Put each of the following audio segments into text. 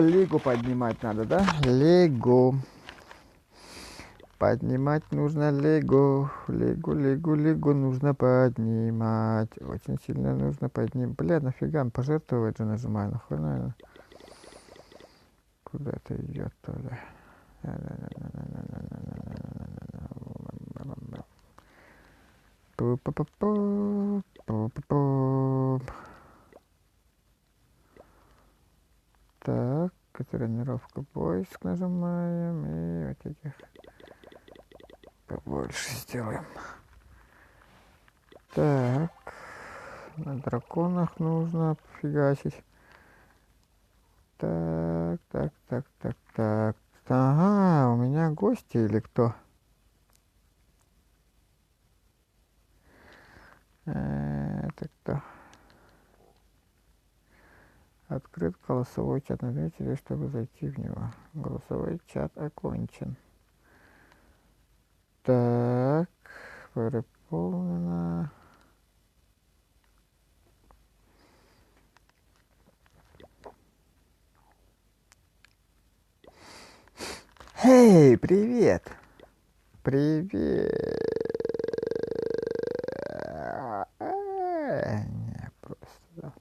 Лигу поднимать надо, да? Лигу. Поднимать нужно лигу. Лигу нужно поднимать. Очень сильно нужно поднимать. Бля, нафига, пожертвовать же нажимаю. Нахуй, наверное. Куда это идет, то ли? Так, тренировка поиск нажимаем и вот этих побольше сделаем. Так, на драконах нужно пофигасить. Так. Ага, у меня гости или кто? Это кто? Открыт голосовой чат. Нажмите, чтобы зайти в него. Голосовой чат окончен. Так, переполнено. Эй, привет! Привет! Не, просто, да.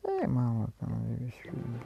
Эй, мама, там весь фильм.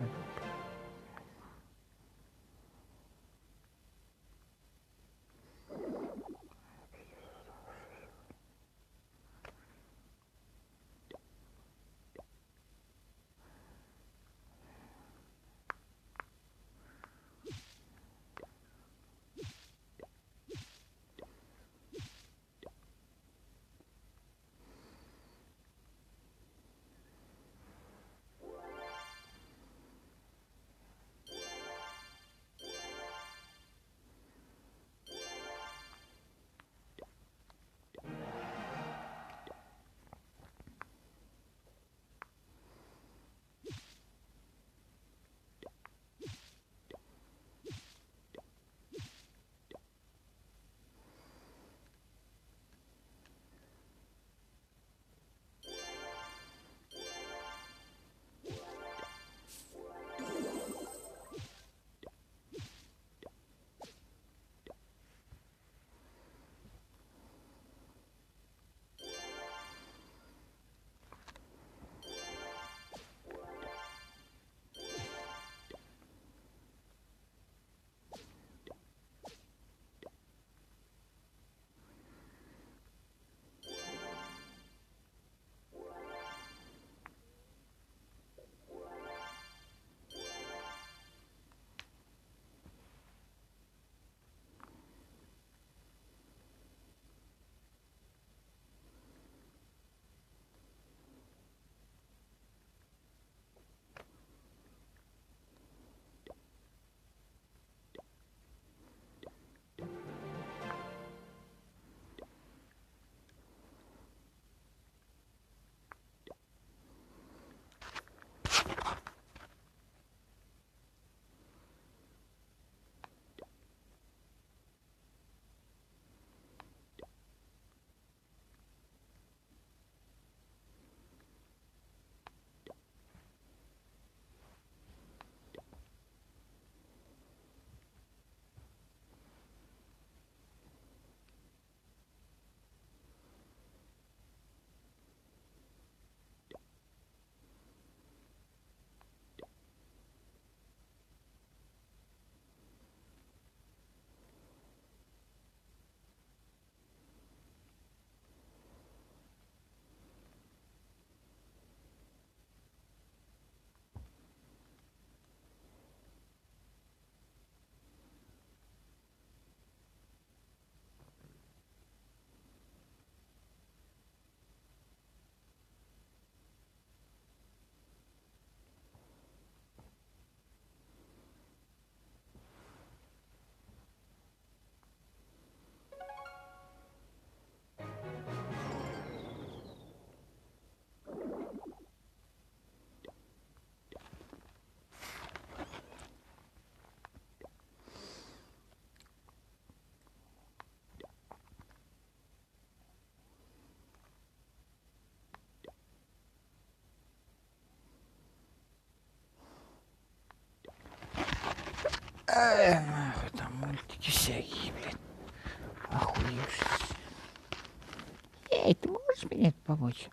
помочь.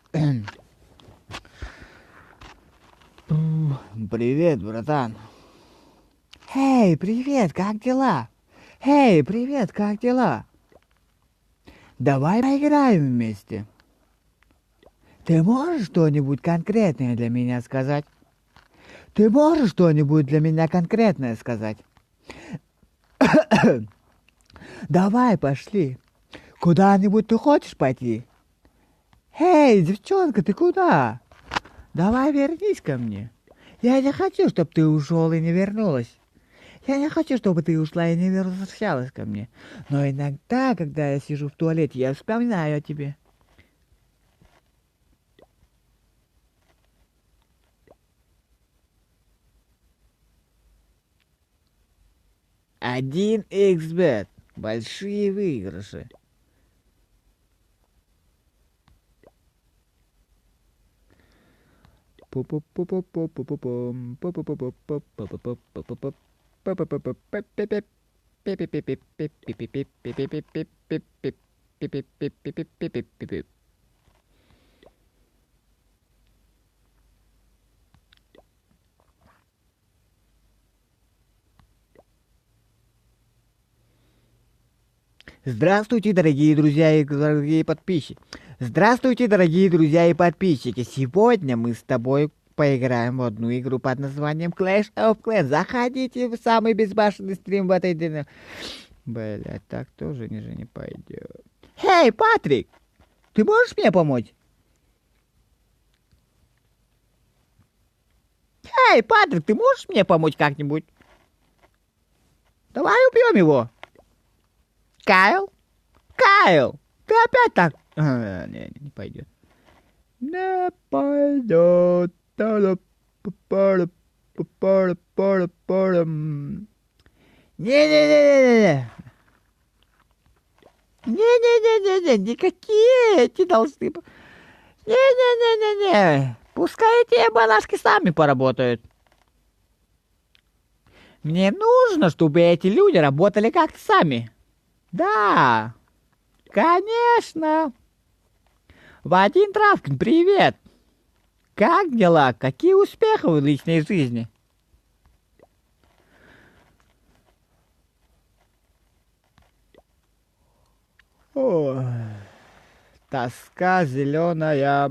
Привет, братан. Эй, привет, как дела? Эй, привет, как дела? Давай поиграем вместе. Ты можешь что-нибудь конкретное для меня сказать? Ты можешь что-нибудь для меня конкретное сказать? Давай, пошли. Куда-нибудь ты хочешь пойти? Эй, девчонка, ты куда? Давай вернись ко мне. Я не хочу, чтобы ты ушел и не вернулась. Я не хочу, чтобы ты ушла и не возвращалась ко мне. Но иногда, когда я сижу в туалете, я вспоминаю о тебе. Один xbet. Большие выигрыши. Здравствуйте, дорогие друзья и дорогие подписчики. Здравствуйте, дорогие друзья и подписчики. Сегодня мы с тобой поиграем в одну игру под названием Clash of Clans. Заходите в самый безбашенный стрим в этой дне. Блять, так тоже не пойдет. Эй, Патрик, ты можешь мне помочь? Эй, Патрик, ты можешь мне помочь как-нибудь? Давай убьем его. Кайл? Кайл, ты опять так... не пойдет. Не пойдет. Не-не-не-не-не. Не-не-не-не-не. Никакие эти должны... Не-не-не-не-не. Пускай эти балашки сами поработают. Мне нужно, чтобы эти люди работали как-то сами. Да, конечно. Вадим Травкин, привет. Как дела? Какие успехи в личной жизни? Ой, тоска зеленая.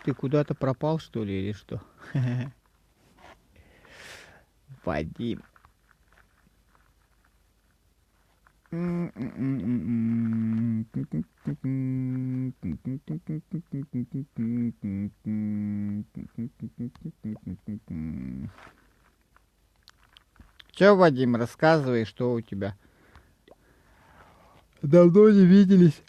Ты куда-то пропал, что ли, или что? Вадим. Че, Вадим, рассказывай, что у тебя? Давно не виделись.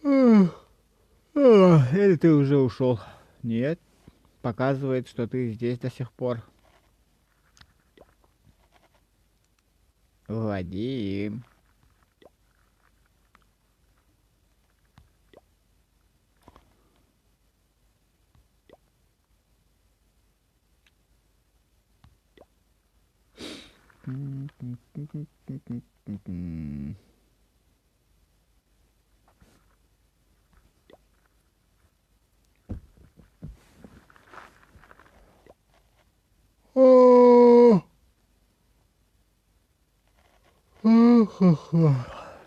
Или ты уже ушел? Нет, показывает, что ты здесь до сих пор. Вадим.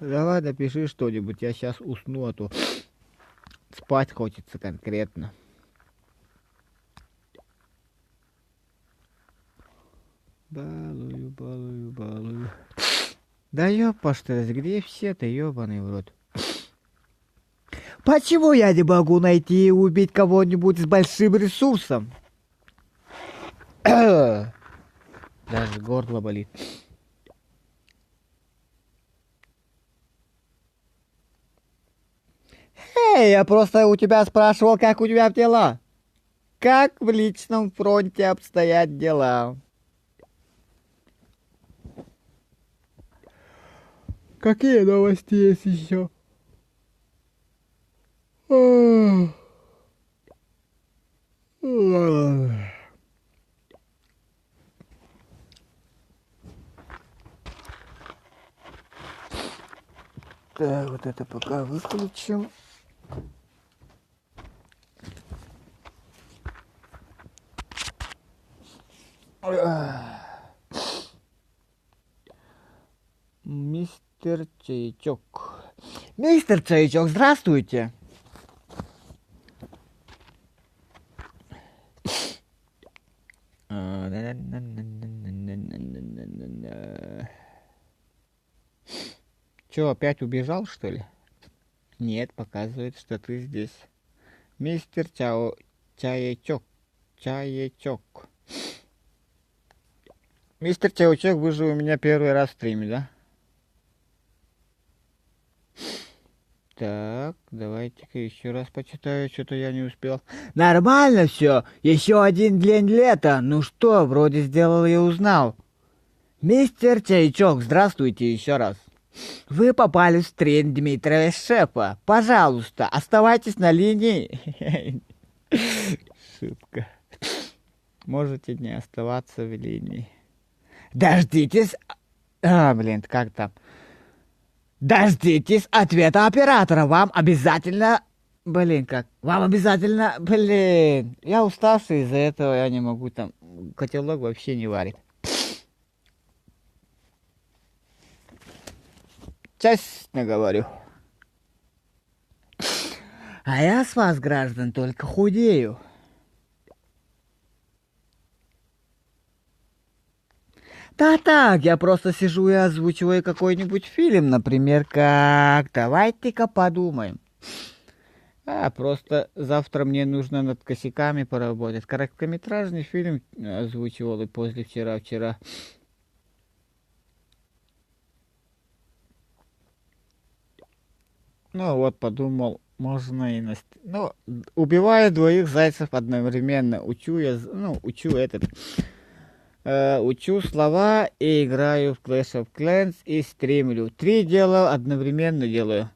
Давай напиши что-нибудь, я сейчас усну, а то спать хочется конкретно. Балую. Да ёпаштась, где все-то, ёбаный в рот? Почему я не могу найти и убить кого-нибудь с большим ресурсом? Даже горло болит. Эй, я просто у тебя спрашивал, как у тебя дела. Как в личном фронте обстоят дела? Какие новости есть еще? Ой, Так, вот это пока выключим. Мистер Чаячок. Мистер Чаячок, здравствуйте. Чё, опять убежал, что ли? Нет, показывает, что ты здесь. Мистер Чаячок. Чаячок. Мистер Чаячок, вы же у меня первый раз в стриме, да? Так, давайте-ка еще раз почитаю, что-то я не успел. Нормально все, еще один день лета. Ну что, вроде сделал и узнал. Мистер Чаячок, здравствуйте еще раз. Вы попали в стрим Дмитрия Шефа. Пожалуйста, оставайтесь на линии. Шутка. Можете не оставаться в линии. Дождитесь... как там? Дождитесь ответа оператора. Вам обязательно... Вам обязательно... Я уставший из-за этого, я не могу там... Котелок вообще не варит. Честно говорю. А я с вас, граждан, только худею. Да так, я просто сижу и озвучиваю какой-нибудь фильм, например, как... Давайте-ка подумаем. Просто завтра мне нужно над косяками поработать. Короткометражный фильм озвучивал и вчера. Ну вот, подумал, можно и убиваю двоих зайцев одновременно. Учу слова и играю в Clash of Clans и стримлю. 3 дела одновременно делаю.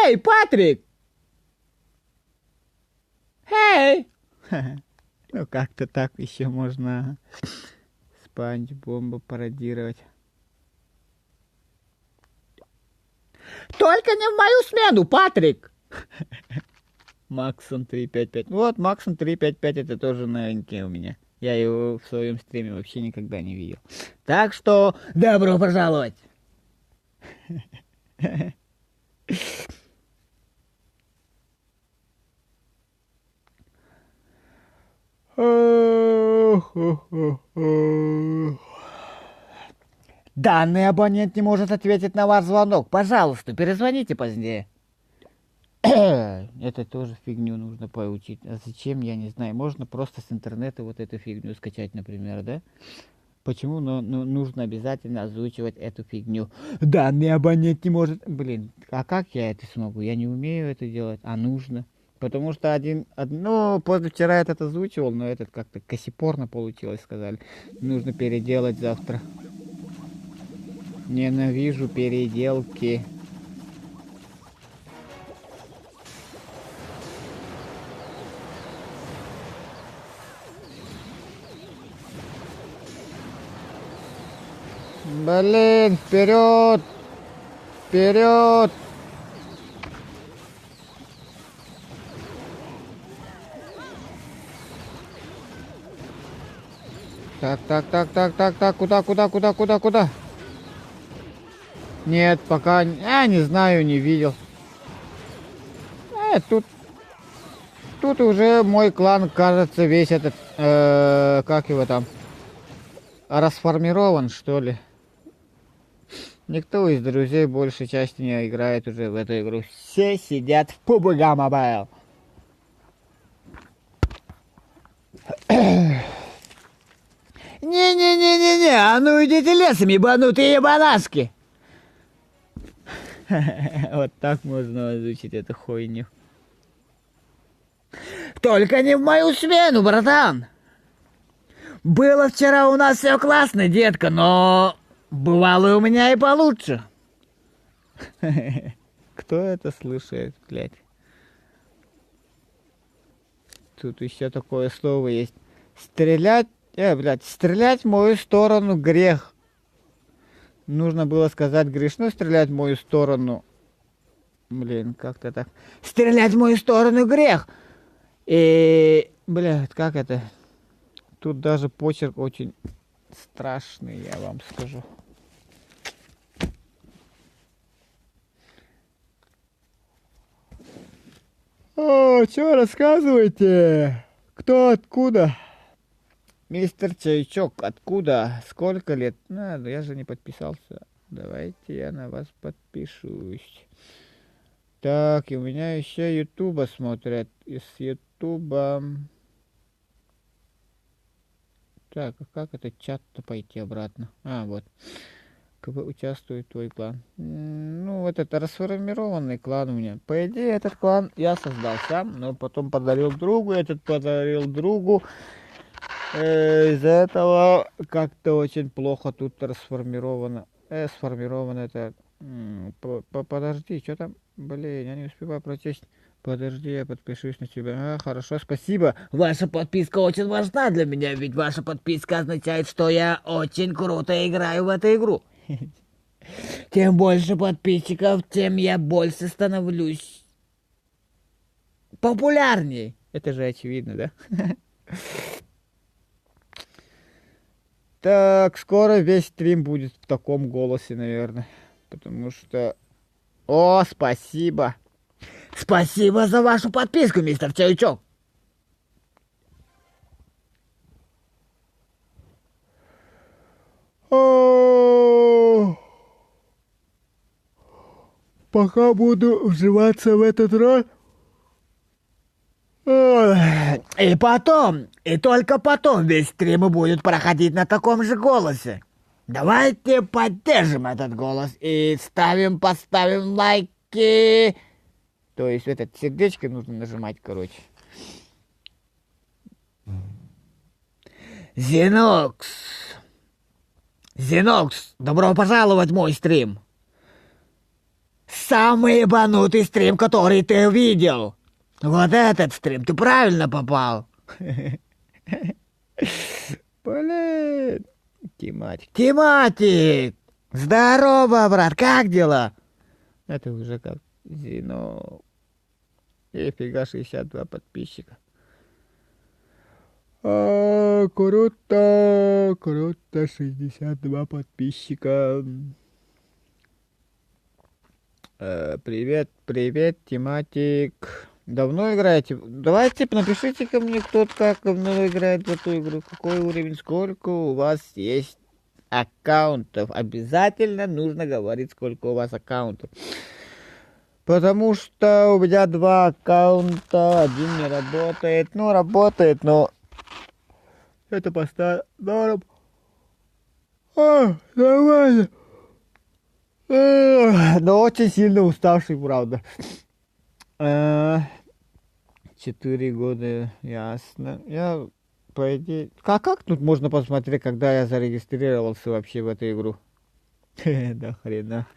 Эй, Патрик! Эй! Ну, как-то так еще можно Спанч Бомба пародировать. Только не в мою смену, Патрик! Максон 355. Вот, Максон 355 это тоже новенький у меня. Я его в своем стриме вообще никогда не видел. Так что, добро пожаловать! Данный абонент не может ответить на ваш звонок. Пожалуйста, перезвоните позднее. Это тоже фигню нужно поучить. А зачем, я не знаю. Можно просто с интернета вот эту фигню скачать, например, да? Почему нужно обязательно озвучивать эту фигню? Данный абонент не может... А как я это смогу? Я не умею это делать, а нужно. Потому что позавчера этот озвучивал, но этот как-то косипорно получилось, сказали. Нужно переделать завтра. Ненавижу переделки. Вперед! Вперед! Так, куда? Нет, пока, не знаю, не видел. Тут уже мой клан, кажется, весь этот, как его там, расформирован, что ли. Никто из друзей большей части не играет уже в эту игру. Все сидят в PUBG Mobile. Не-не-не-не-не, а ну идите лесом, ебанутые ебанаски. Вот так можно озвучить эту хуйню. Только не в мою смену, братан. Было вчера у нас все классно, детка, но бывало у меня и получше. Кто это слышит, блядь? Тут еще такое слово есть. Стрелять в мою сторону грех. Нужно было сказать грешно стрелять в мою сторону. Блин, как-то так. Стрелять в мою сторону грех. И, блядь, как это? Тут даже почерк очень страшный, я вам скажу. О, что рассказывайте? Кто откуда? Мистер Чайчок, откуда? Сколько лет? Надо, я же не подписался. Давайте я на вас подпишусь. Так, и у меня еще Ютуба смотрят. Из Ютуба... Так, а как это чат-то пойти обратно? А, вот. Участвует твой клан. Ну, вот это расформированный клан у меня. По идее, этот клан я создал сам, но потом подарил другу, этот подарил другу. Из-за этого как-то очень плохо тут расформировано. Сформировано это... Подожди, что там? Блин, я не успеваю прочесть. Подожди, я подпишусь на тебя. А, хорошо, спасибо. Ваша подписка очень важна для меня, ведь ваша подписка означает, что я очень круто играю в эту игру. Тем больше подписчиков, тем я больше становлюсь популярней. Это же очевидно, да? Так, скоро весь стрим будет в таком голосе, наверное. Потому что... О, спасибо. Спасибо за вашу подписку, мистер Чайчок. Пока буду вживаться в этот роль. И потом, и только потом весь стрим будет проходить на таком же голосе. Давайте поддержим этот голос и поставим лайки. То есть этот сердечко нужно нажимать, короче. Зенокс, добро пожаловать в мой стрим. Самый ебанутый стрим, который ты видел. Вот этот стрим, ты правильно попал. Блин. Тематик! Здорово, брат, как дела? Это уже как Зино. Фига, 62 подписчика. Круто, 62 подписчика. Привет, тематик. Давно играете? Давайте напишите ко мне, кто как давно играет в эту игру, какой уровень, сколько у вас есть аккаунтов. Обязательно нужно говорить, сколько у вас аккаунтов. Потому что у меня 2 аккаунта, один не работает. Ну, работает, но это по стандартам. Нормально. Но очень сильно уставший, правда. 4 года, ясно. Я, по идее... Как тут можно посмотреть, когда я зарегистрировался вообще в эту игру? Да хрена.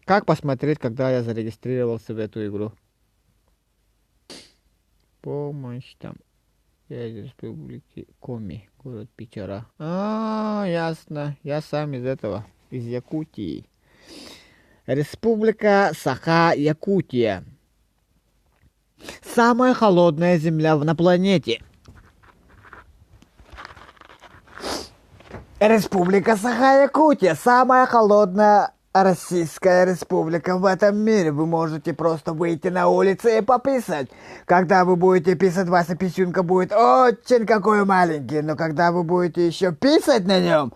Как посмотреть, когда я зарегистрировался в эту игру? Помощь там. Я из республики Коми, город Печора. Ясно. Я сам из этого, из Якутии. Республика Саха-Якутия. Самая холодная земля на планете. Республика Саха-Якутия. Самая холодная Российская республика в этом мире. Вы можете просто выйти на улицу и пописать. Когда вы будете писать, ваша писюнка будет очень какой маленький. Но когда вы будете еще писать на нем,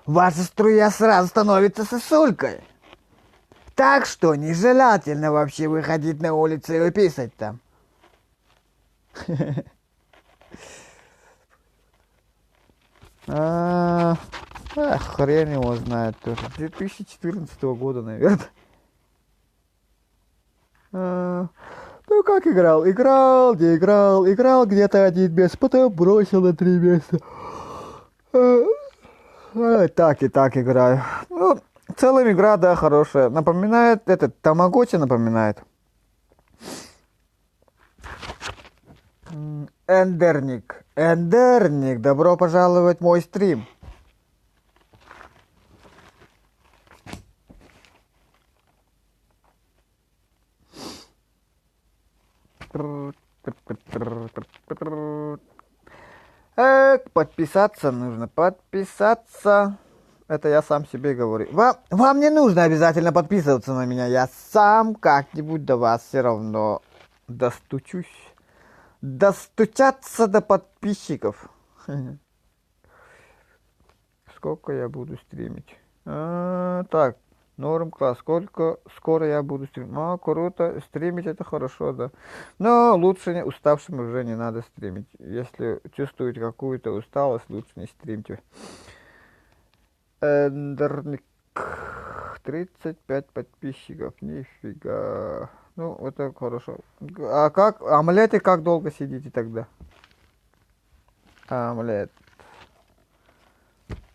ваша струя сразу становится сосулькой. Так что нежелательно вообще выходить на улицу и писать там. Хрен его знает тоже. 2014 года, наверное. Ну как играл? Играл где-то 1 месяц, потом бросил на 3 месяца. Так и так играю. Ну, в целом игра, да, хорошая. Напоминает, Тамагочи напоминает. Эндерник, добро пожаловать в мой стрим. Так, подписаться нужно. Подписаться. Это я сам себе говорю. Вам не нужно обязательно подписываться на меня. Я сам как-нибудь до вас все равно достучусь. Достучаться до подписчиков. Сколько я буду стримить? Так, норм класс. Скоро я буду стримить? Круто. Стримить это хорошо, да. Но лучше уставшим уже не надо стримить. Если чувствуете какую-то усталость, лучше не стримьте. Эндерник. 35 подписчиков. Нифига. Ну, это хорошо. А как? Омлеты как долго сидите тогда? Омлет.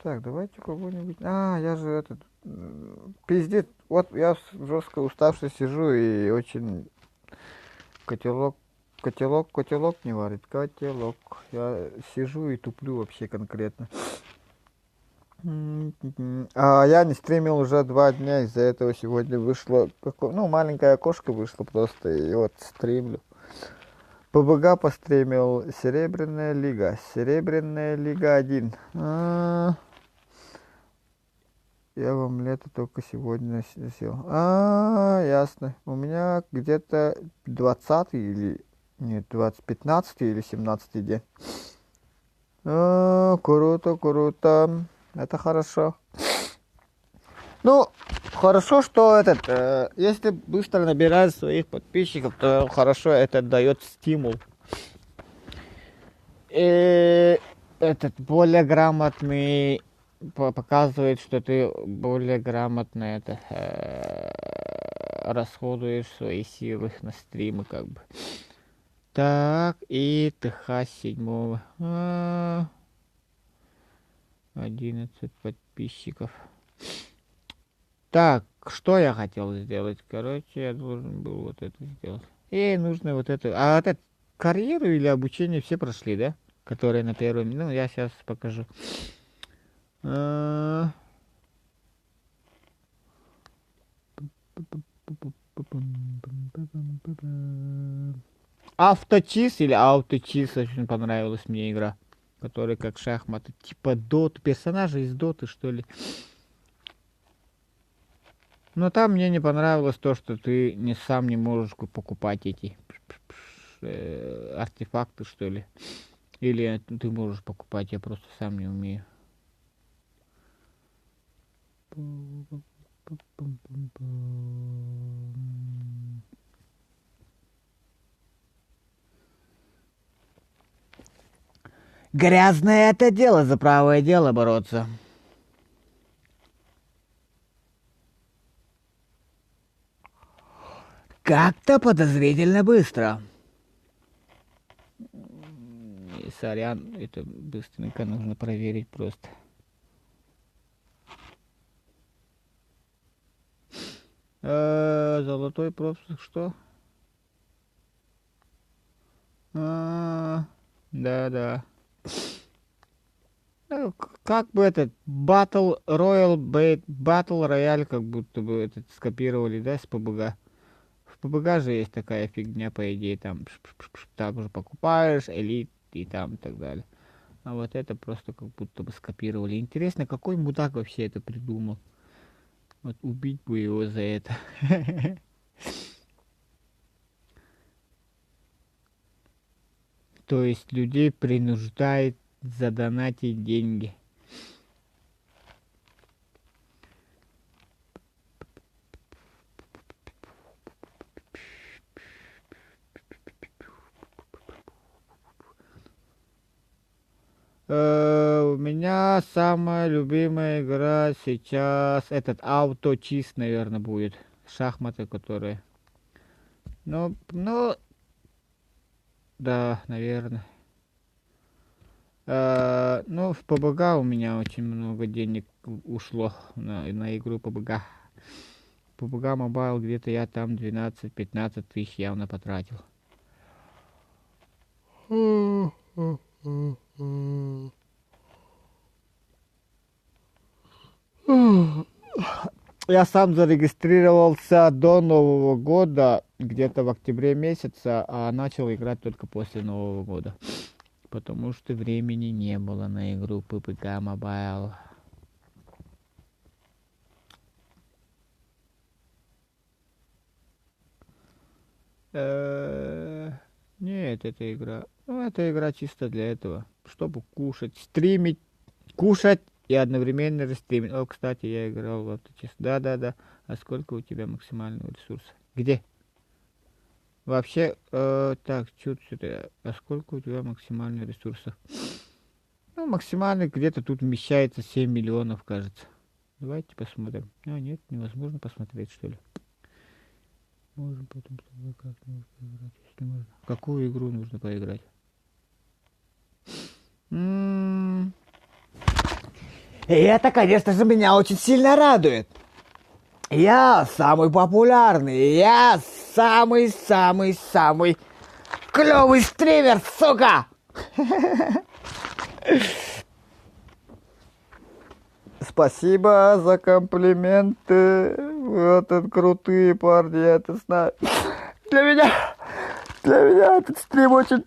Так, давайте кого-нибудь. Я же этот. Пиздец. Вот я жестко уставший сижу и очень котелок не варит. Котелок. Я сижу и туплю вообще конкретно. Я не стримил уже 2 дня, из-за этого сегодня вышло, маленькая окошко вышло просто, и вот стримлю. ПБГ постримил, Серебряная Лига 1. Я вам лето только сегодня сел. Ясно. У меня где-то 20 или... Нет, 15 или 17 день. Круто. Это хорошо. Ну, хорошо, что если быстро набирать своих подписчиков, то хорошо, это дает стимул. И более грамотный показывает, что ты более грамотно расходуешь свои силы на стримы, как бы. Так, и ТХ 7. 11 подписчиков. Так, что я хотел сделать? Короче, я должен был вот это сделать. Нужно вот это. А вот это карьеру или обучение все прошли, да? Которые на первом. Ну, я сейчас покажу. Авточиз или ауточиз, очень понравилась мне игра, которая как шахматы, типа доты, персонажи из доты, что ли. Но там мне не понравилось то, что ты сам не можешь покупать эти артефакты, что ли. Или ты можешь покупать, я просто сам не умею. Грязное это дело, за правое дело бороться. Как-то подозрительно быстро. Сорян, это быстренько нужно проверить просто. Золотой пропуск, что? Да. Как бы Battle Royale, как будто бы скопировали, да, с PUBG. В PUBG же есть такая фигня, по идее, там уже покупаешь, элит и там и так далее. А вот это просто как будто бы скопировали. Интересно, какой мудак вообще это придумал? Вот убить бы его за это. То есть людей принуждает задонатить деньги. У меня самая любимая игра сейчас ауточиз, наверное, будет. Шахматы, которые... Ну, да, наверное. В PUBG у меня очень много денег ушло на игру PUBG. PUBG Mobile где-то я там 12-15 тысяч явно потратил. Я сам зарегистрировался до Нового года, где-то в октябре месяце, а начал играть только после Нового года. потому что времени не было на игру PPG Mobile. Нет, эта игра... Ну, эта игра чисто для этого. Чтобы кушать, стримить, кушать и одновременно же стримить. О, кстати, я играл в авточест. Да-да-да. А сколько у тебя максимального ресурса? Где? Вообще, так, что-то... А сколько у тебя максимального ресурса? Ну, максимальный где-то тут вмещается 7 миллионов, кажется. Давайте посмотрим. А, нет, невозможно посмотреть, что ли. Можем потом с тобой как-нибудь поиграть, если можно. Какую игру нужно поиграть? И это, конечно же, меня очень сильно радует. Я самый популярный, я самый-самый-самый клевый стример, сука! Спасибо за комплименты. Вот это крутые парни, я это знаю. Для меня этот стрим очень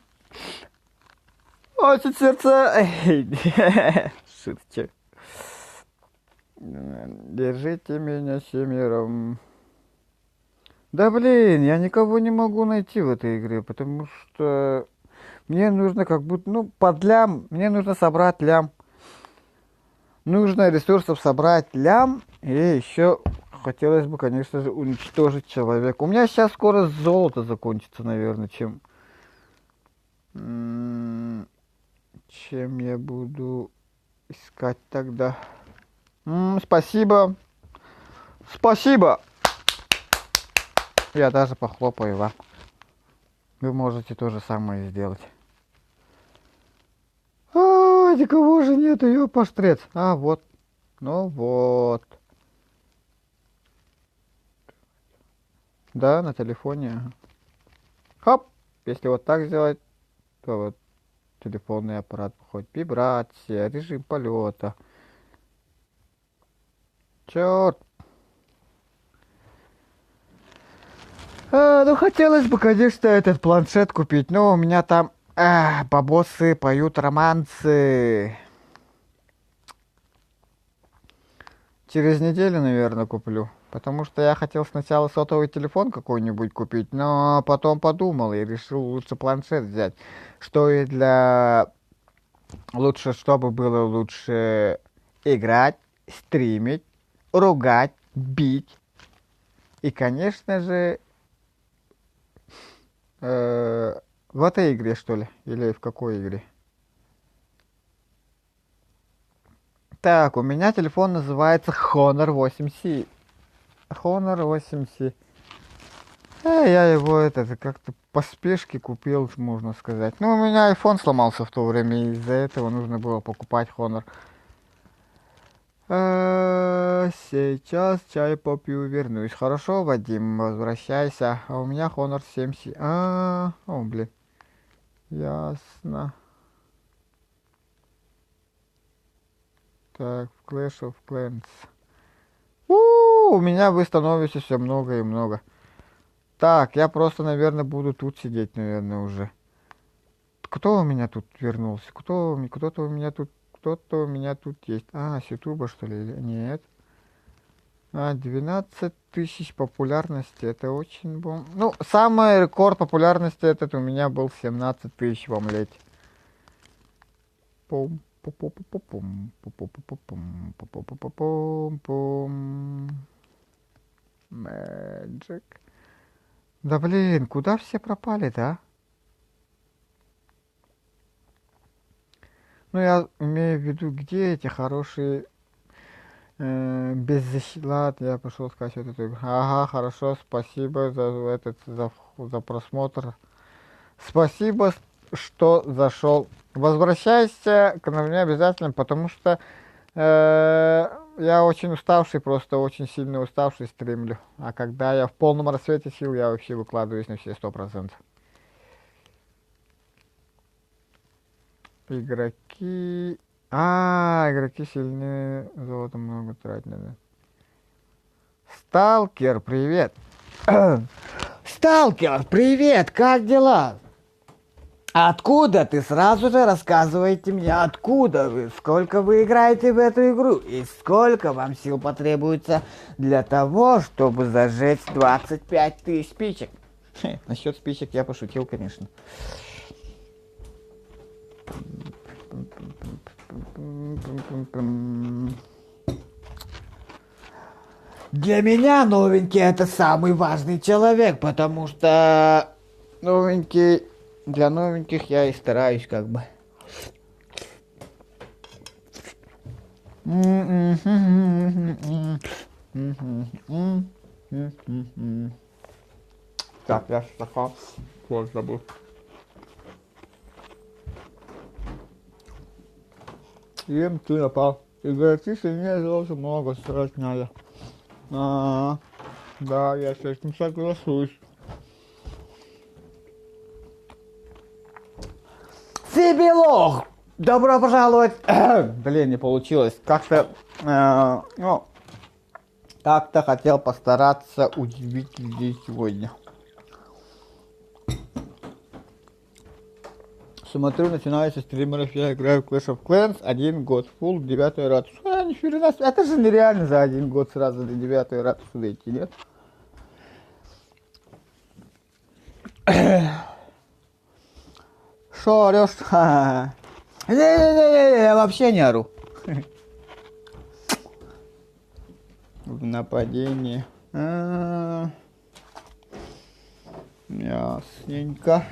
сердце... Шуточек. Держите меня семером. Да блин, я никого не могу найти в этой игре, потому что мне нужно как будто, ну, под лям, мне нужно собрать лям. Нужно ресурсов собрать лям, и еще хотелось бы, конечно же, уничтожить человека. У меня сейчас скоро золото закончится, наверное, чем я буду искать тогда. Спасибо. Спасибо. Я даже похлопаю вам. Вы можете то же самое сделать. Никого же нету, ее поштрец. А, вот. Ну вот. Да, на телефоне. Хоп. Если вот так сделать, то вот телефонный аппарат выходит. Вибрация, режим полета. Черт. Ну, хотелось бы, конечно, этот планшет купить, но у меня там бабосы поют романсы. Через неделю, наверное, куплю. Потому что я хотел сначала сотовый телефон какой-нибудь купить, но потом подумал и решил лучше планшет взять. Что и для... Лучше, чтобы было лучше играть, стримить, ругать, бить. И, конечно же, в этой игре, что ли? Или в какой игре? Так, у меня телефон называется Honor 8C. Honor 8C. Я его это как-то по спешке купил, можно сказать. Ну, у меня iPhone сломался в то время, и из-за этого нужно было покупать Honor. Сейчас чай попью, вернусь. Хорошо, Вадим, возвращайся. А у меня Honor 7C. О, блин. Ясно. Так, в Clash of Clans. У меня вы становитесь все много и много. Так, я просто, наверное, буду тут сидеть, наверное, уже. Кто у меня тут вернулся? Кто-то у меня тут есть. С Ютуба, что ли? Нет. 12 тысяч популярности. Это очень бом. Ну, самый рекорд популярности этот у меня был 17 тысяч в омлете. Пум. Magic. Да блин, куда все пропали-то, а? Ну, я имею в виду, где эти хорошие Ладно, я пошел скачать вот эту игру. Ага, хорошо, спасибо за просмотр. Спасибо, что зашел. Возвращайся к мне обязательно, потому что я очень уставший, просто очень сильно уставший стримлю. А когда я в полном рассвете сил, я вообще выкладываюсь на все 100%. Игроки... игроки сильнее, золота много тратить надо. Сталкер, привет! Сталкер, привет, как дела? Откуда ты? Сразу же рассказывайте мне, откуда вы, сколько вы играете в эту игру и сколько вам сил потребуется для того, чтобы зажечь 25 тысяч спичек. Насчет спичек я пошутил, конечно. Для меня новенький это самый важный человек, потому что новенький, для новеньких я и стараюсь как бы. Так, я стакан вот забыл. Ем ты напал. И говорит, ты сильнее должен много срать надо. Да, я с этим соглашусь. Сибилох! Добро пожаловать! Блин, не получилось. Как-то, как-то хотел постараться удивить людей сегодня. Смотрю, начинается стримеров, я играю в Clash of Clans 1 год, full 9 ратус. Нифига, это же нереально за 1 год сразу до 9 ратуса дойти, нет? Шо орёшь? Не-не-не, я вообще не ору. В нападении. Ясненько.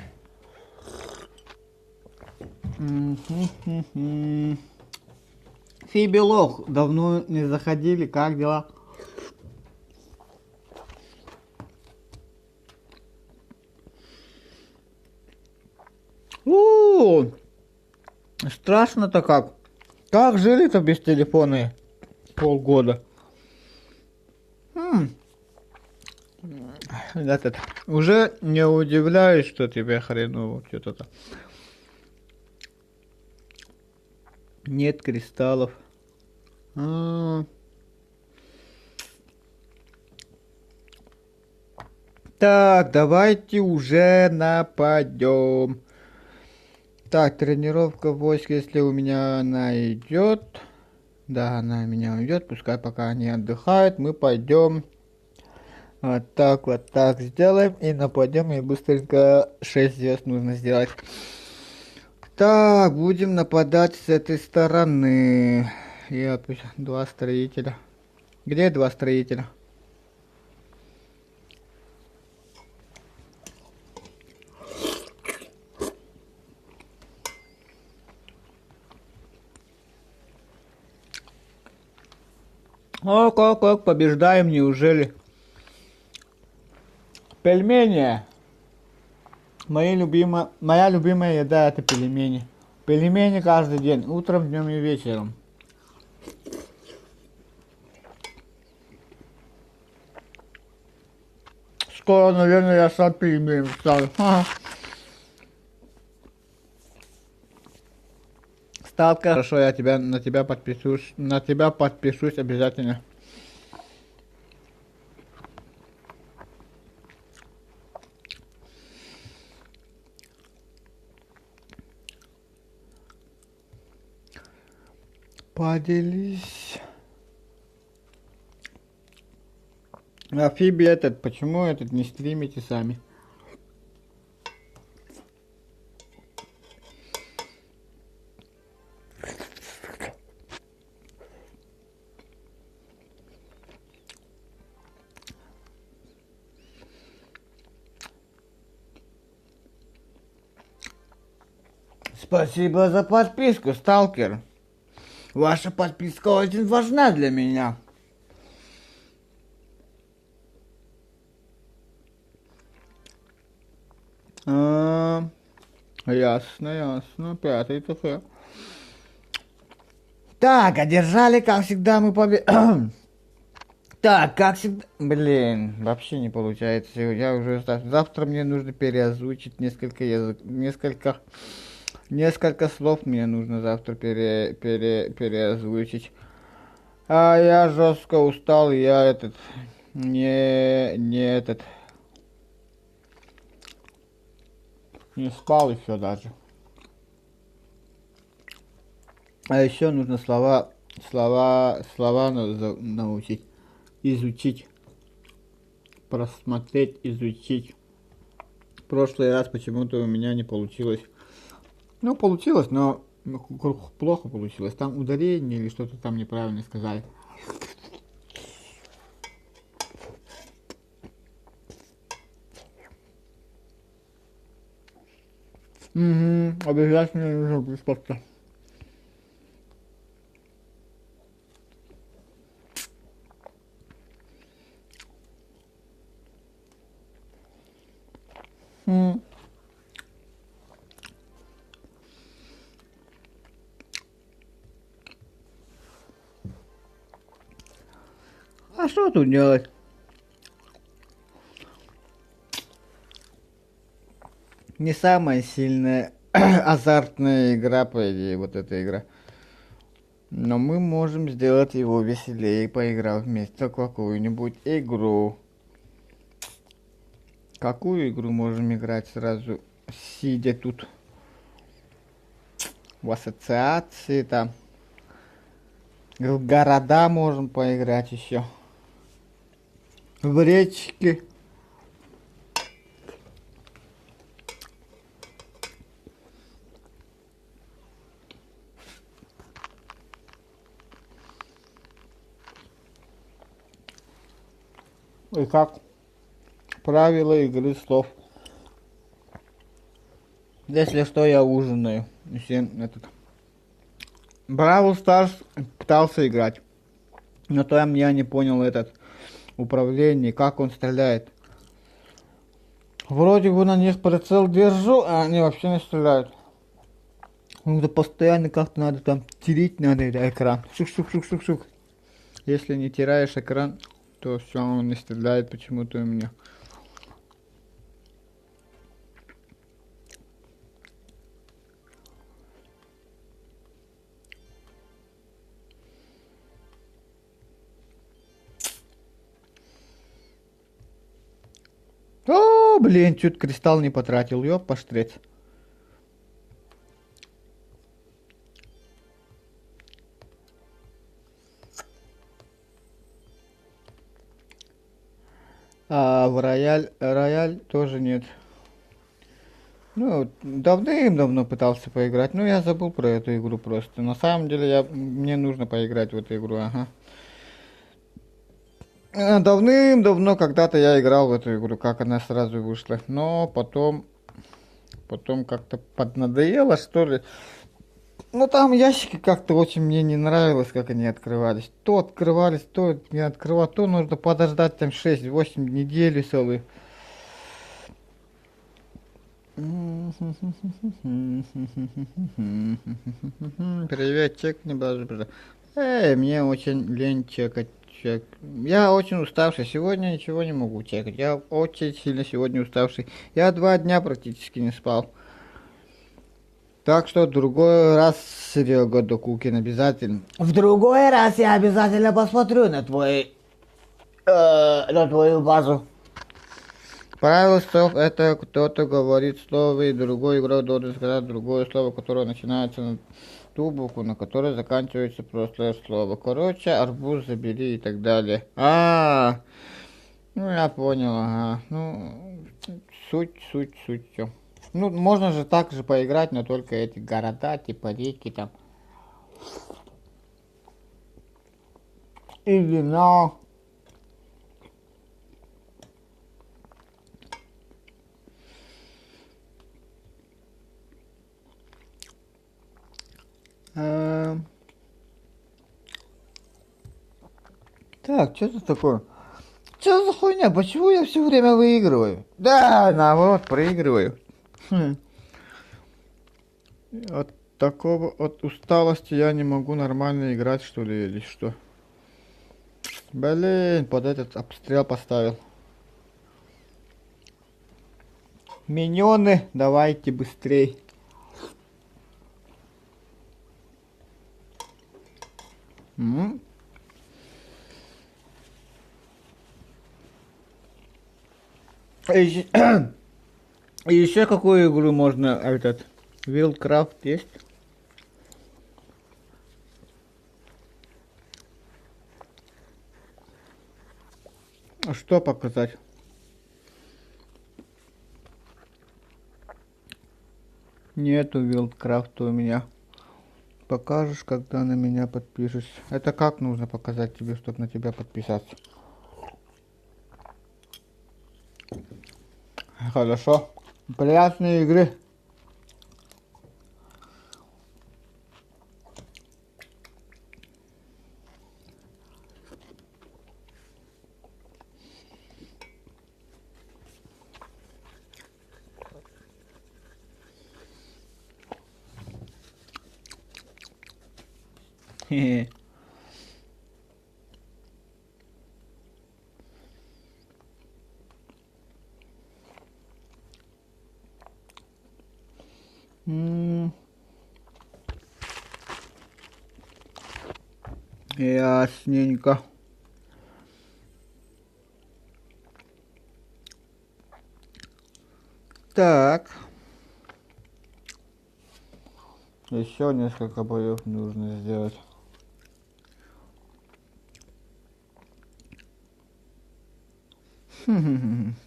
Фибилох, давно не заходили, как дела? Страшно-то как. Как жили-то без телефона полгода? Этот, уже не удивляюсь, что тебе хреново что-то. Нет кристаллов. Так, давайте уже нападем. Так, тренировка войск, если у меня она идет. Да, она у меня идет. Пускай пока они отдыхают, мы пойдем. Вот так сделаем и нападем. И быстренько 6 звезд нужно сделать. Так, будем нападать с этой стороны. И 2 строителя. Где 2 строителя? О, как побеждаем, неужели? Пельмени. Моя любимая еда это пельмени. Пельмени каждый день, утром, днем и вечером. Скоро, наверное, я сам пельмени стану. Сталкер, хорошо, я на тебя подпишусь обязательно. Поделись. А Фиби почему не стримите сами? Спасибо за подписку, сталкер. Ваша подписка очень важна для меня. Ясно. 5-й ТФ. Так, одержали, как всегда, мы Так, как всегда... Блин, вообще не получается. Я уже... Завтра мне нужно переозвучить несколько слов мне нужно завтра переозвучить. А я жестко устал, я не спал еще даже. А еще нужно слова надо научить, изучить, просмотреть, изучить. В прошлый раз почему-то у меня не получилось. Ну, получилось, но плохо получилось. Там ударение или что-то там неправильно сказали. Угу, обязательно нужно выспаться. А что тут делать? Не самая сильная азартная игра, по идее, вот эта игра. Но мы можем сделать его веселее, поиграв вместе в какую-нибудь игру. Какую игру можем играть сразу, сидя тут в ассоциации там? В города можем поиграть еще. В речки. И как? Правила игры слов. Если что, я ужинаю. Этот. Бравл Старс пытался играть. Но там я не понял этот управление, как он стреляет. Вроде бы на них прицел держу, а они вообще не стреляют. Ну, постоянно как-то надо там тереть надо экран. Шук-шук-шук-шук-шук. Если не теряешь экран, то все, он не стреляет почему-то у меня. О, блин, чуть кристалл не потратил, ёп, поштрец. А в рояль тоже нет. Ну, давным-давно пытался поиграть, но я забыл про эту игру просто. На самом деле, мне нужно поиграть в эту игру, ага. Давным-давно когда-то я играл в эту игру, как она сразу вышла. Но потом как-то поднадоело, что ли. Ну, там ящики как-то очень мне не нравилось, как они открывались. То открывались, то не открывать, то нужно подождать там 6-8 недель целых. Привет, чек не бажи. Мне очень лень чекать. Я очень уставший. Сегодня ничего не могу чекать. Я очень сильно сегодня уставший. Я 2 дня практически не спал. Так что в другой раз, Серега Докукин, обязательно. В другой раз я обязательно посмотрю на твою базу. Правило слов — это кто-то говорит слово, и другой игрок должен сказать другое слово, которое начинается на ту букву, на которой заканчивается прошлое слово. Короче, арбуз забери и так далее. Ну я понял, ага. Ну, суть, всё. Ну, можно же так же поиграть, но только эти города, типа реки там. И вино. Так, что тут такое? Что за хуйня? Почему я все время выигрываю? Да, наоборот, проигрываю. От усталости я не могу нормально играть, что ли, или что? Блин, под этот обстрел поставил. Миньоны, давайте быстрей. И еще какую игру можно, Wildcraft есть? Что показать? Нету Вилдкрафта у меня. Покажешь, когда на меня подпишешься. Это как нужно показать тебе, чтобы на тебя подписаться? Хорошо. Приятной игры. Хе-хе. Ясненько. Так. Еще несколько боев нужно сделать.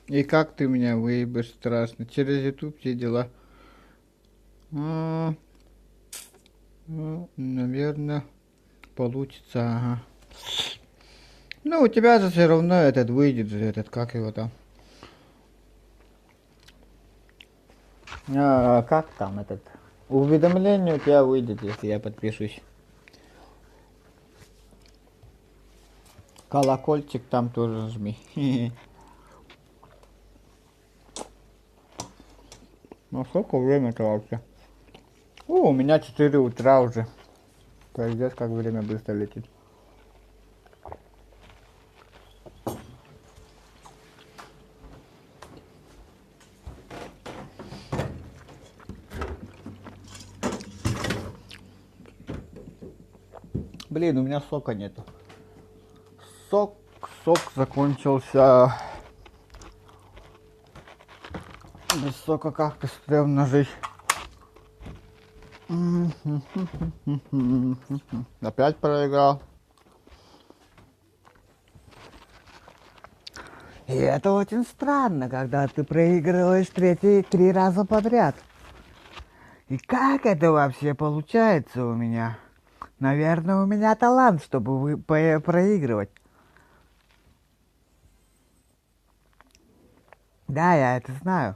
И как ты меня выебешь страшно? Через YouTube все дела. Ну, наверное, получится, ага. Ну, у тебя же все равно этот выйдет же, этот, как его там? Как там этот? Уведомление у тебя выйдет, если я подпишусь. Колокольчик там тоже жми. Ну, сколько время-то вообще? О, у меня 4 утра уже. Пойдет, как время быстро летит. Блин, у меня сока нету. Сок закончился. Без сока как-то стрёмно жить. Опять проиграл. И это очень странно, когда ты проигрываешь 3 раза подряд. И как это вообще получается у меня? Наверное, у меня талант, чтобы проигрывать. Да, я это знаю.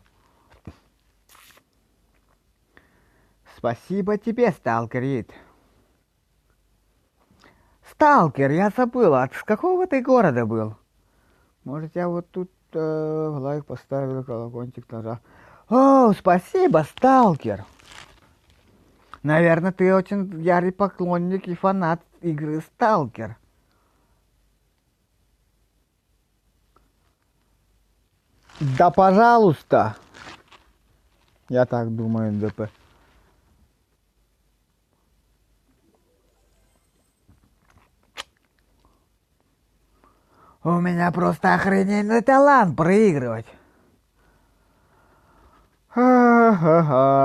Спасибо тебе, Сталкер. Сталкер, я забыл, от какого ты города был? Может, я вот тут лайк поставил, колокольчик нажал. О, спасибо, Сталкер. Наверное, ты очень ярый поклонник и фанат игры Сталкер. Да, пожалуйста. Я так думаю, ДП. У меня просто охрененный талант проигрывать. Ха-ха-ха.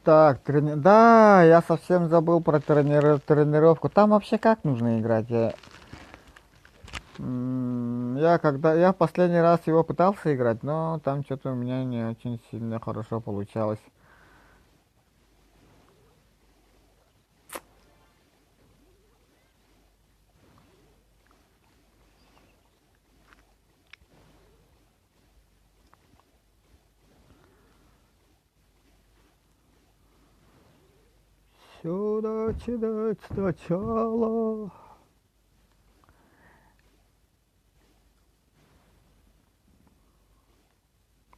Так, да, я совсем забыл про тренировку. Там вообще как нужно играть? Я в последний раз его пытался играть, но там что-то у меня не очень сильно хорошо получалось. Сюда читать сначала.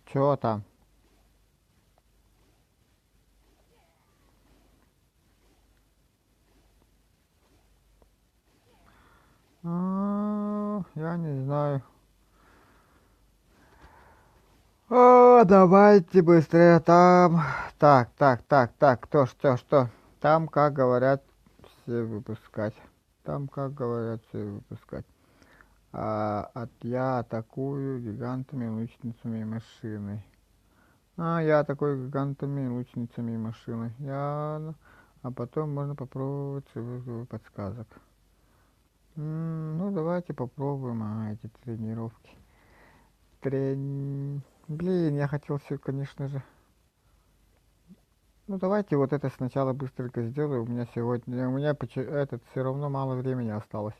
Чё там? Я не знаю. Давайте быстрее там. Так. Кто, что? Там, как говорят, все выпускать. Там, как говорят, все выпускать. Я атакую гигантами, лучницами и машиной. Я атакую гигантами, лучницами и машиной. А потом можно попробовать подсказок. Ну, давайте попробуем эти тренировки. Блин, я хотел все, конечно же. Ну, давайте вот это сначала быстренько сделаю. У меня этот все равно мало времени осталось.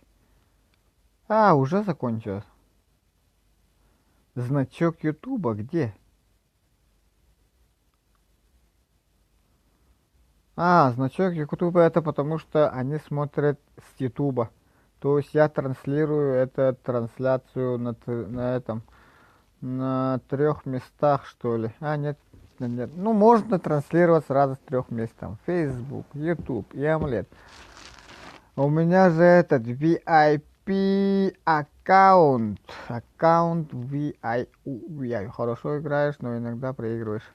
Уже закончилось. Значок Ютуба где? Значок Ютуба это потому что они смотрят с Ютуба. То есть я транслирую эту трансляцию на этом, на 3 местах, что ли. Нет, нет. Ну, можно транслировать сразу с 3 мест. Там, Facebook, YouTube и Омлет. У меня же этот VIP аккаунт. Аккаунт VIP. Хорошо играешь, но иногда проигрываешь.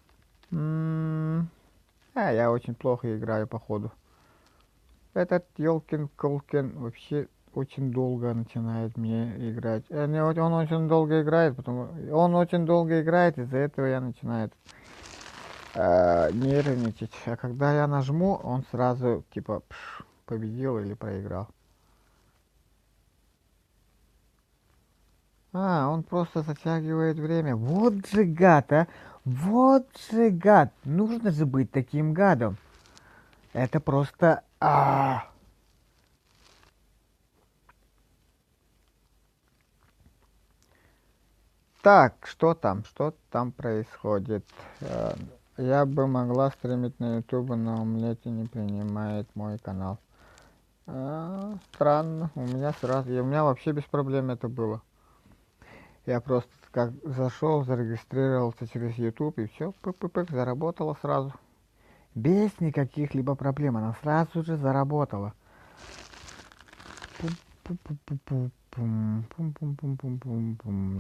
Я очень плохо играю, походу. Этот Ёлкин-Колкин вообще очень долго начинает мне играть. Он очень долго играет, из-за этого я начинаю нервничать. А когда я нажму, он сразу типа победил или проиграл. Он просто затягивает время. Вот же гад, а! Вот же гад! Нужно же быть таким гадом. Это просто... Так, что там? Что там происходит? Я бы могла стримить на YouTube, но Омлете не принимает мой канал. Странно. У меня вообще без проблем это было. Я просто как зашел, зарегистрировался через YouTube и все, пык-пык, заработало сразу. Без никаких либо проблем, она сразу же заработала.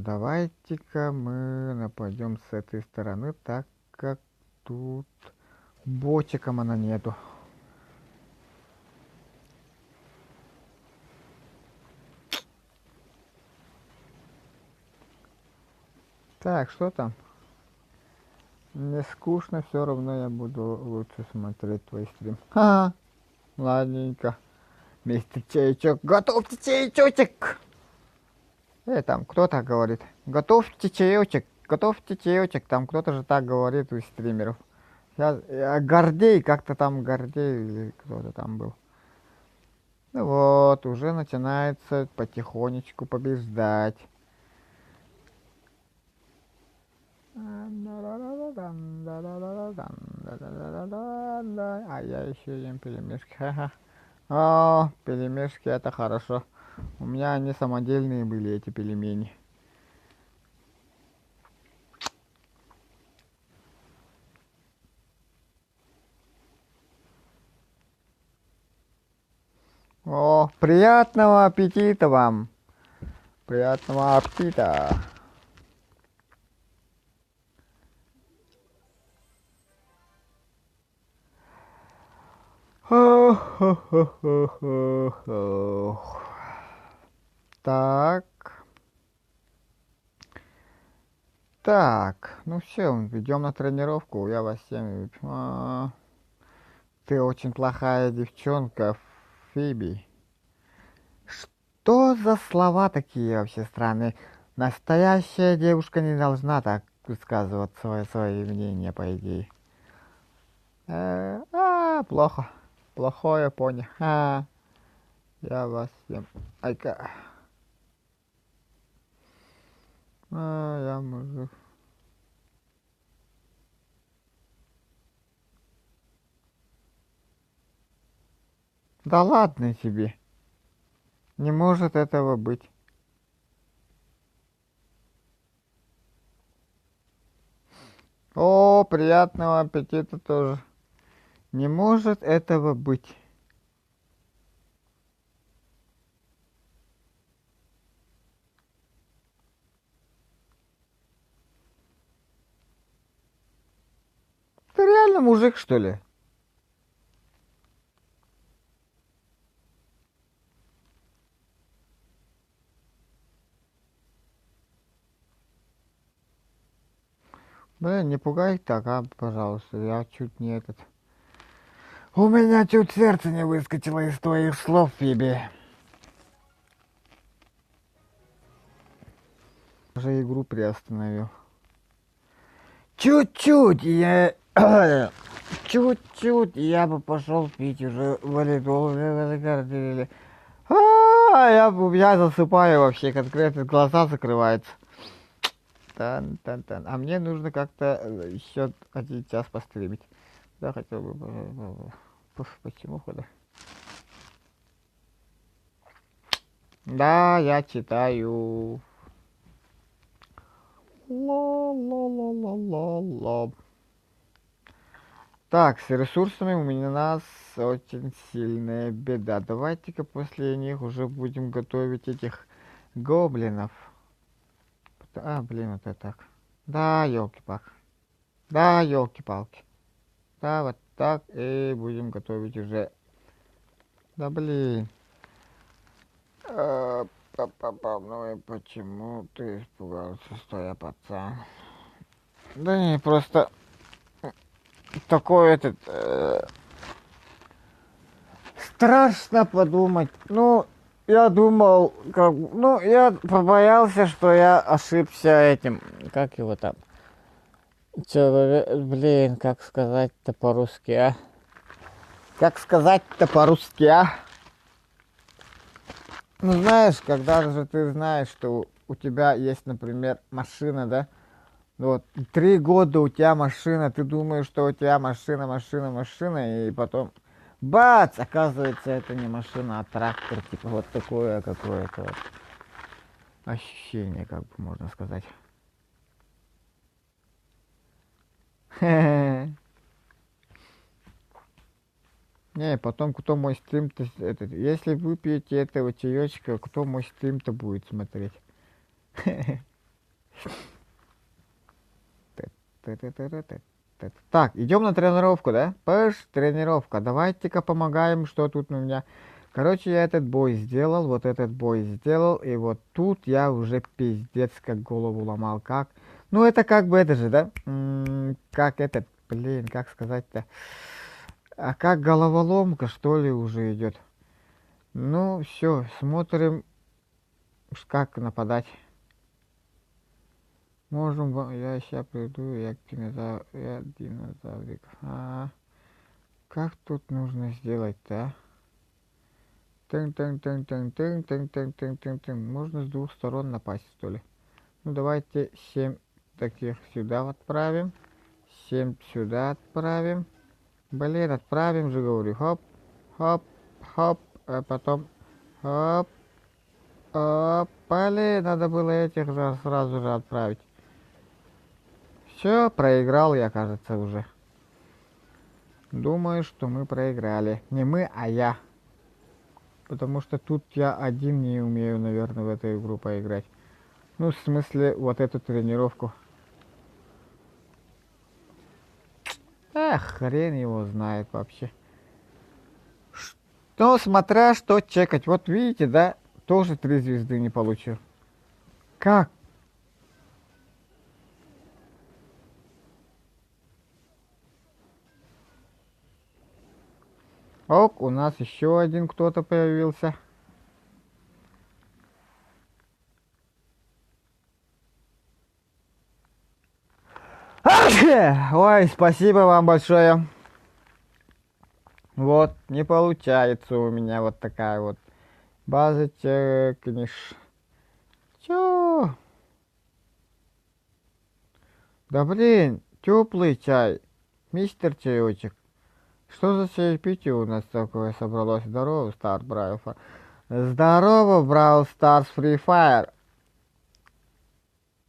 Давайте-ка мы нападем с этой стороны, так как тут бочеком она нету. Так, что там? Мне скучно, все равно я буду лучше смотреть твой стрим. Ладненько. Мистер Чаячок, готовьте чаячочек! Там кто так говорит? Готовьте чаечек, там кто-то же так говорит у стримеров. Гордей, как-то там Гордей или кто-то там был. Ну вот, уже начинается потихонечку побеждать. Я еще ем пельмешки. Пельмешки это хорошо. У меня они самодельные были, эти пельмени. Приятного аппетита вам! Приятного аппетита! Так. Так, ну все, идем на тренировку, я вас всем... Ты очень плохая девчонка, Фиби. Что за слова такие вообще странные? Настоящая девушка не должна так высказывать свое мнение, по идее. Плохо. Плохое пони. Я вас всем... Ай-ка. Я мужик. Да ладно тебе. Не может этого быть. Приятного аппетита тоже. Не может этого быть. Ты реально мужик, что ли? Блин, не пугай так, а, пожалуйста. Я чуть не этот... У меня чуть сердце не выскочило из твоих слов, Фиби. Уже игру приостановил. Чуть-чуть я... Чуть-чуть я бы пошел пить уже валидол. Я засыпаю вообще, конкретно глаза закрываются. Тан-тан-тан. А мне нужно как-то еще 1 час постримить. Да, хотел бы... Почему хода? Да, я читаю. Ла-ла-ла-ла-ла-ла. Так, с ресурсами у нас очень сильная беда. Давайте-ка после них уже будем готовить этих гоблинов. А, блин, вот это так. Да, елки-палки. Да, елки-палки. Да, вот так и будем готовить уже. Да, блин. Ну и почему ты испугался, что я пацан? Да не, просто такой этот... страшно подумать. Ну, я думал, как... Ну, я побоялся, что я ошибся этим... Как его там? Человек... Блин, как сказать-то по-русски, а? Как сказать-то по-русски, а? Ну, знаешь, когда же ты знаешь, что у тебя есть, например, машина, да? Вот, 3 года у тебя машина, ты думаешь, что у тебя машина, и потом бац, оказывается, это не машина, а трактор, типа вот такое какое-то вот ощущение, как бы можно сказать. Не, потом кто мой стрим-то, этот, если выпьете этого чаечка, кто мой стрим-то будет смотреть? Так, идем на тренировку, да? Тренировка. Давайте-ка помогаем, что тут у меня. Короче, я этот бой сделал, вот этот бой сделал, и вот тут я уже пиздец как голову ломал. Как? Ну, это как бы это же, да? Как это, блин, как сказать-то? А как головоломка, что ли, уже идет? Ну, все, смотрим, как нападать. Можем, я сейчас приду, я динозаврик. Как тут нужно сделать-то, а? Тын-тын-тын-тын-тын-тын-тын-тын-тын. Можно с 2 сторон напасть, что ли? Ну, давайте 7 таких сюда отправим. 7 сюда отправим. Блин, отправим же, говорю. Хоп, хоп, хоп. А потом хоп, хоп. Блин, надо было этих же сразу же отправить. Все, проиграл я, кажется, уже. Думаю, что мы проиграли. Не мы, а я. Потому что тут я один не умею, наверное, в эту игру поиграть. Ну, в смысле, вот эту тренировку. Эх, хрен его знает вообще. Ну, смотря что чекать. Вот видите, да? Тоже 3 звезды не получил. Как? Ок, у нас еще один кто-то появился. Ой, спасибо вам большое. Вот, не получается у меня вот такая вот база чекнешь. Чё? Да блин, теплый чай. Мистер чаечек. Что за чаепитие у нас такое собралось? Здорово, Стар Брайл. Здорово, Brawl Stars Free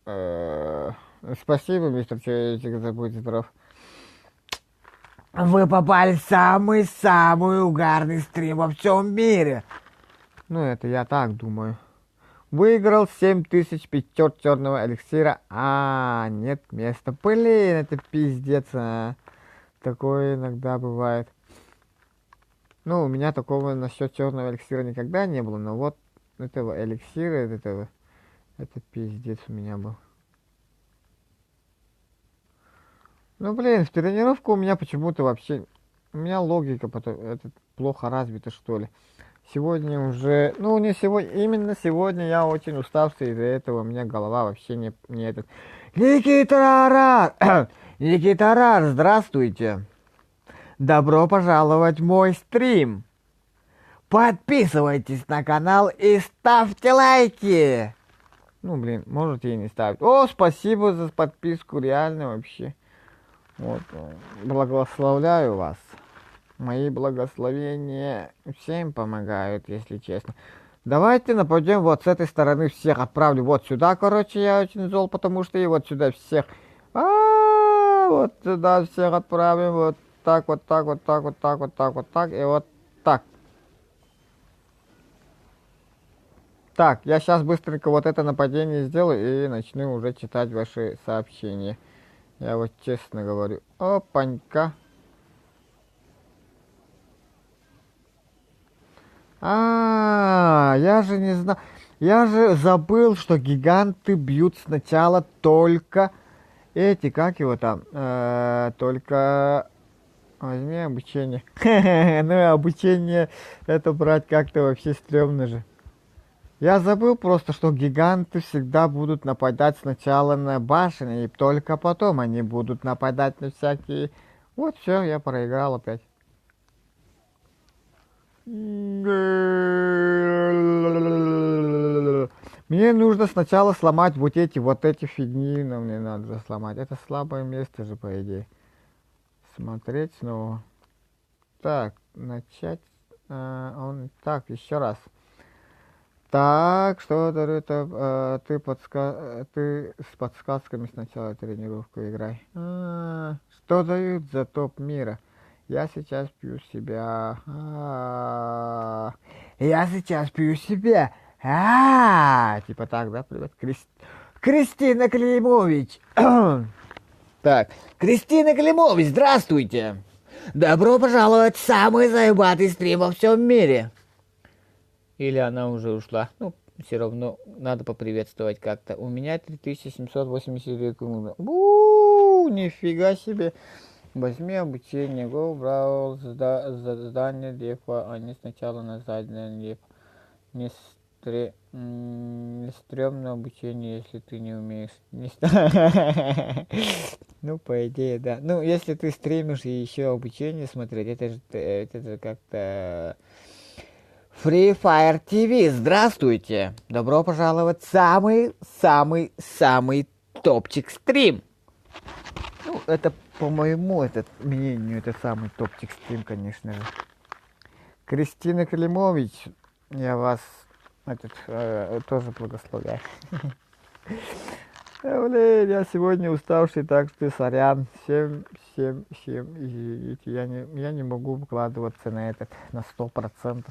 Fire. Спасибо, мистер Чаечек, за будь здоров. Вы попали в самый-самый угарный стрим во всем мире. Ну, это я так думаю. Выиграл 7500 черного эликсира. Нет места. Блин, это пиздец, а. Такое иногда бывает. Ну, у меня такого насчет черного эликсира никогда не было, но вот этого эликсира, это пиздец у меня был. Ну, блин, в тренировку у меня почему-то вообще... У меня логика плохо развита, что ли. Сегодня уже... Ну, не сегодня... Именно сегодня я очень уставший, из-за этого у меня голова вообще не этот... Никита Арар! Никита Арар, здравствуйте! Добро пожаловать в мой стрим! Подписывайтесь на канал и ставьте лайки! Ну, блин, можете и не ставить. О, спасибо за подписку, реально вообще. Вот, благословляю вас. Мои благословения всем помогают, если честно. Давайте нападем вот с этой стороны, всех отправлю вот сюда, короче, я очень зол, потому что и вот сюда всех. Вот сюда всех отправим, вот так, вот так, вот так, вот так, вот так, вот так, и вот так. Так, я сейчас быстренько вот это нападение сделаю и начну уже читать ваши сообщения. Я вот честно говорю. Опанька. Я же не знаю. Я же забыл, что гиганты бьют сначала только эти, как его там? Только возьми обучение. Ну и обучение это брать как-то вообще стрёмно же. Я забыл просто, что гиганты всегда будут нападать сначала на башни, и только потом они будут нападать на всякие... Вот все, я проиграл опять. Мне нужно сначала сломать вот эти фигни, но мне надо сломать. Это слабое место же, по идее. Смотреть снова. Так, начать. Так, еще раз. Так, что это? Ты с подсказками сначала тренировку играй. Что дают за топ мира? Я сейчас пью себя. Я сейчас пью себя. Типа так, да? Привет. Кристина Климович. Так, Кристина Климович, здравствуйте. Добро пожаловать в самый заебатый стрим во всем мире. Или она уже ушла. Ну, все равно надо поприветствовать как-то. У меня 3789 коммуна. Нифига себе. Возьми обучение. Go брал задание лепа, а не сначала на задание леп. Не стрёмно обучение, если ты не умеешь. Ну, по идее, да. Ну, если ты стримишь и еще обучение смотреть, это же как-то... Free Fire TV, здравствуйте! Добро пожаловать в самый топчик стрим! Ну, это, по моему мнению, это самый топчик стрим, конечно же. Кристина Климович, я вас тоже благословляю. Блин, я сегодня уставший, так что сорян. Всем, извините, я не могу вкладываться на 100%.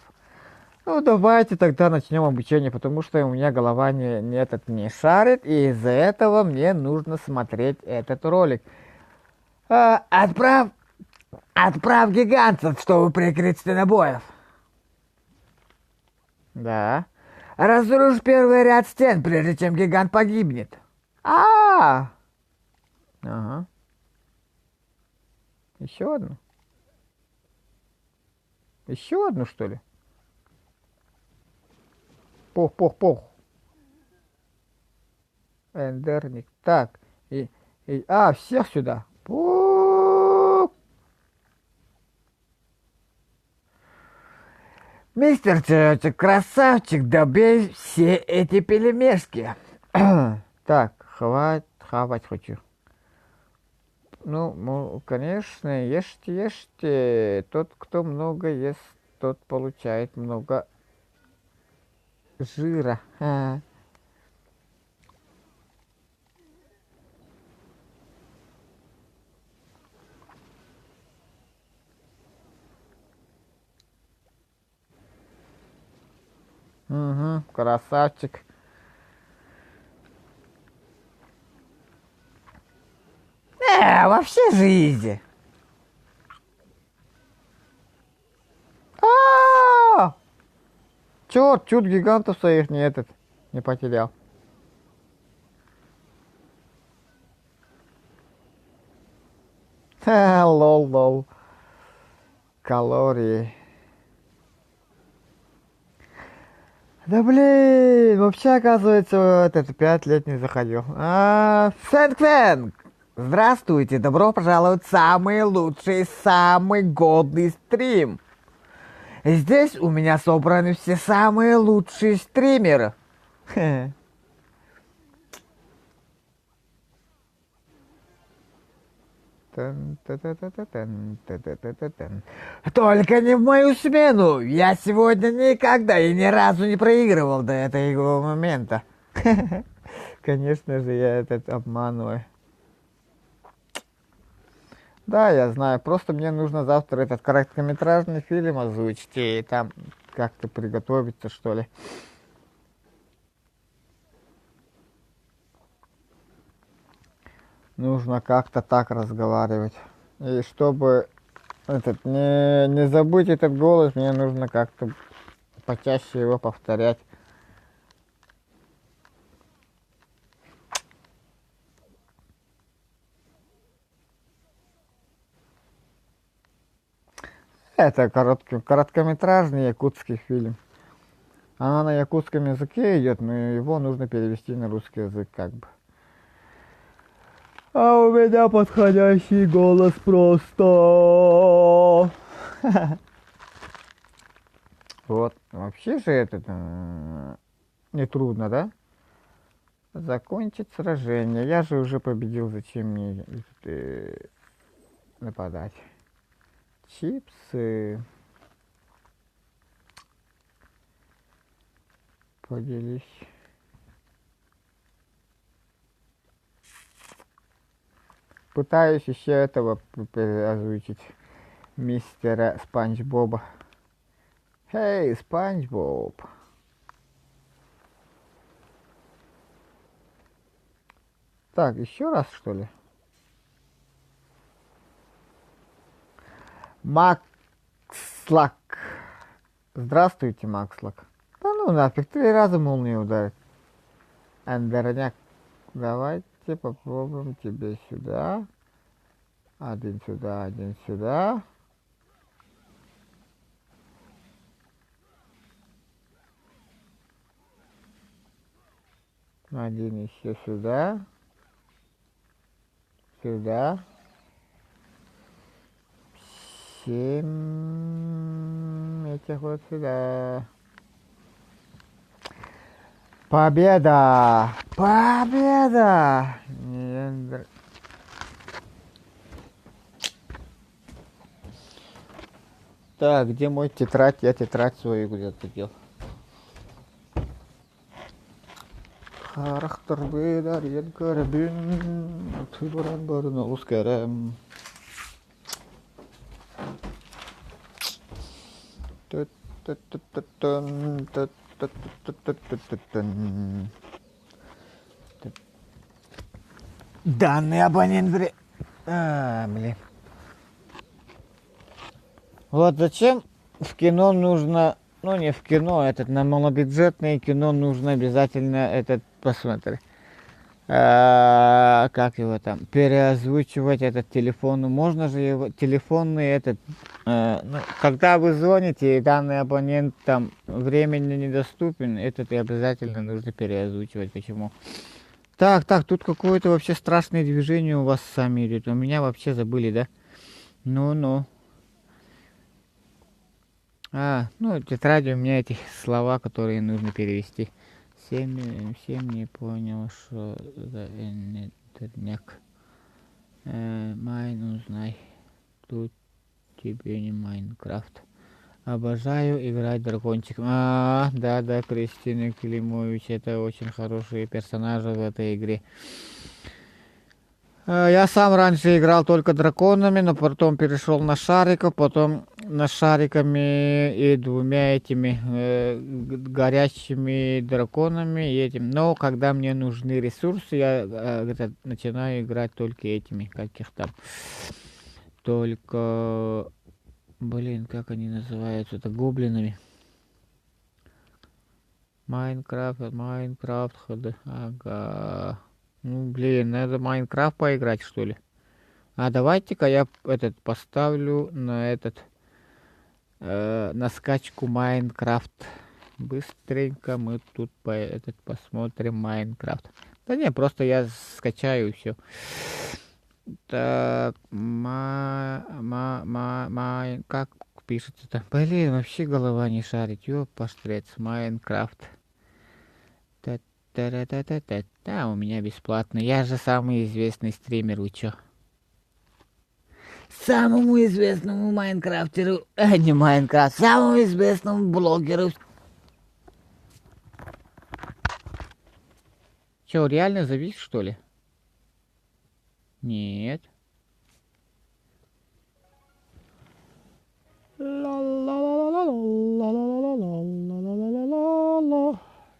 Ну, давайте тогда начнем обучение, потому что у меня голова не шарит, и из-за этого мне нужно смотреть этот ролик. Отправь гигантов, чтобы прикрыть стенобоев. Да. Разрушь первый ряд стен, прежде чем гигант погибнет. Ага. Еще одну? Еще одну, что ли? Пох. Эндерник. Так. Всех сюда. Мистер Чертик, красавчик, добей все эти пельмешки. Так, хавать хочу. Ну, конечно, ешьте. Тот, кто много ест, тот получает много жира. Угу, красавчик. Вообще же изи. Черт, чуть гигантов своих не потерял. Лол, лол. Калории. Да блин, вообще, оказывается, вот это 5 лет не заходил. Фэнк-фэнк! Здравствуйте, добро пожаловать в самый лучший, самый годный стрим. Здесь у меня собраны все самые лучшие стримеры. Только не в мою смену. Я сегодня никогда и ни разу не проигрывал до этого момента. Конечно же, я этот обманываю. Да, я знаю. Просто мне нужно завтра этот короткометражный фильм озвучить и там как-то приготовиться, что ли. Нужно как-то так разговаривать. И чтобы не забыть этот голос, мне нужно как-то почаще его повторять. Это короткометражный якутский фильм. Она на якутском языке идет, но его нужно перевести на русский язык как бы. А у меня подходящий голос просто. Вот, вообще же это нетрудно, да? Закончить сражение. Я же уже победил, зачем мне нападать? Чипсы. Поделись. Пытаюсь еще этого озвучить. Мистера Спанч Боба. Эй, Спанч Боб. Так, еще раз, что ли? Макслак. Здравствуйте, Макслак. Да ну нафиг, 3 раза молнию ударит. Андерняк. Давайте попробуем тебе сюда. Один сюда, один сюда. Один еще сюда. Сюда. 7 этих вот сюда. Победа! Победа! Так, где мой тетрадь? Я тетрадь свою где-то дел. Харахтар бедар едгарбин, тыбаран барна ускарам. Данный абонент, блин. Вот зачем в кино нужно, ну не в кино, на малобюджетное кино нужно обязательно посмотреть. Как его там, переозвучивать этот телефон. Можно же его, телефонный когда вы звоните, и данный абонент там временно недоступен, этот и обязательно нужно переозвучивать. Почему? Так, тут какое-то вообще страшное движение у вас сами идет. У меня вообще забыли, да? Ну. Тетради у меня эти слова, которые нужно перевести. Всем не понял, что за интерняк. Майн узнай. Тут тебе не Майнкрафт. Обожаю играть дракончиком. Да, Кристина Климович, это очень хорошие персонажи в этой игре. Я сам раньше играл только драконами, но потом перешел на шариков, потом на шариками и 2 этими горящими драконами и этим. Но когда мне нужны ресурсы, я начинаю играть только этими, каких там. Только, как они называются, это гоблинами. Майнкрафт, ага. Надо Майнкрафт поиграть, что ли? А давайте-ка я этот поставлю на этот, на скачку Майнкрафт. Быстренько мы тут посмотрим Майнкрафт. Да не, просто я скачаю все. Так, как пишется-то? Блин, вообще голова не шарит. Ёпаштрец, Майнкрафт. Да, у меня бесплатно. Я же самый известный стример, вы чё? Самому известному майнкрафтеру, не Майнкрафт, самому известному блогеру. Чё, реально завис, что ли? Нет.